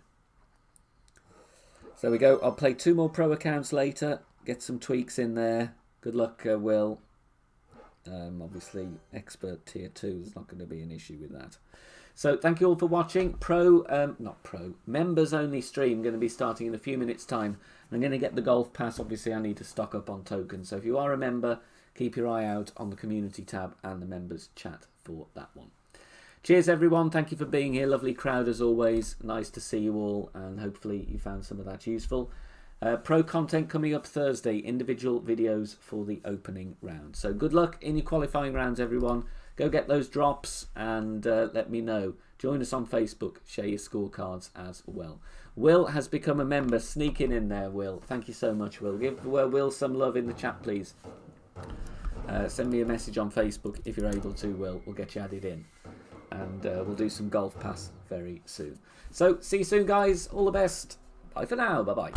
[SPEAKER 1] So there we go. I'll play 2 more pro accounts later. Get some tweaks in there. Good luck, Will. Obviously, expert tier 2 is not going to be an issue with that. So thank you all for watching. Members only stream going to be starting in a few minutes time. I'm going to get the golf pass. Obviously, I need to stock up on tokens. So if you are a member, keep your eye out on the community tab and the members chat for that one. Cheers, everyone. Thank you for being here. Lovely crowd as always. Nice to see you all, and hopefully you found some of that useful. Pro content coming up Thursday. Individual videos for the opening round. So good luck in your qualifying rounds, everyone. Go get those drops and let me know. Join us on Facebook. Share your scorecards as well. Will has become a member. Sneaking in there, Will. Thank you so much, Will. Give Will some love in the chat, please. Send me a message on Facebook if you're able to, Will. We'll get you added in. and we'll do some Golf Pass very soon. So see you soon, guys. All the best. Bye for now. Bye-bye.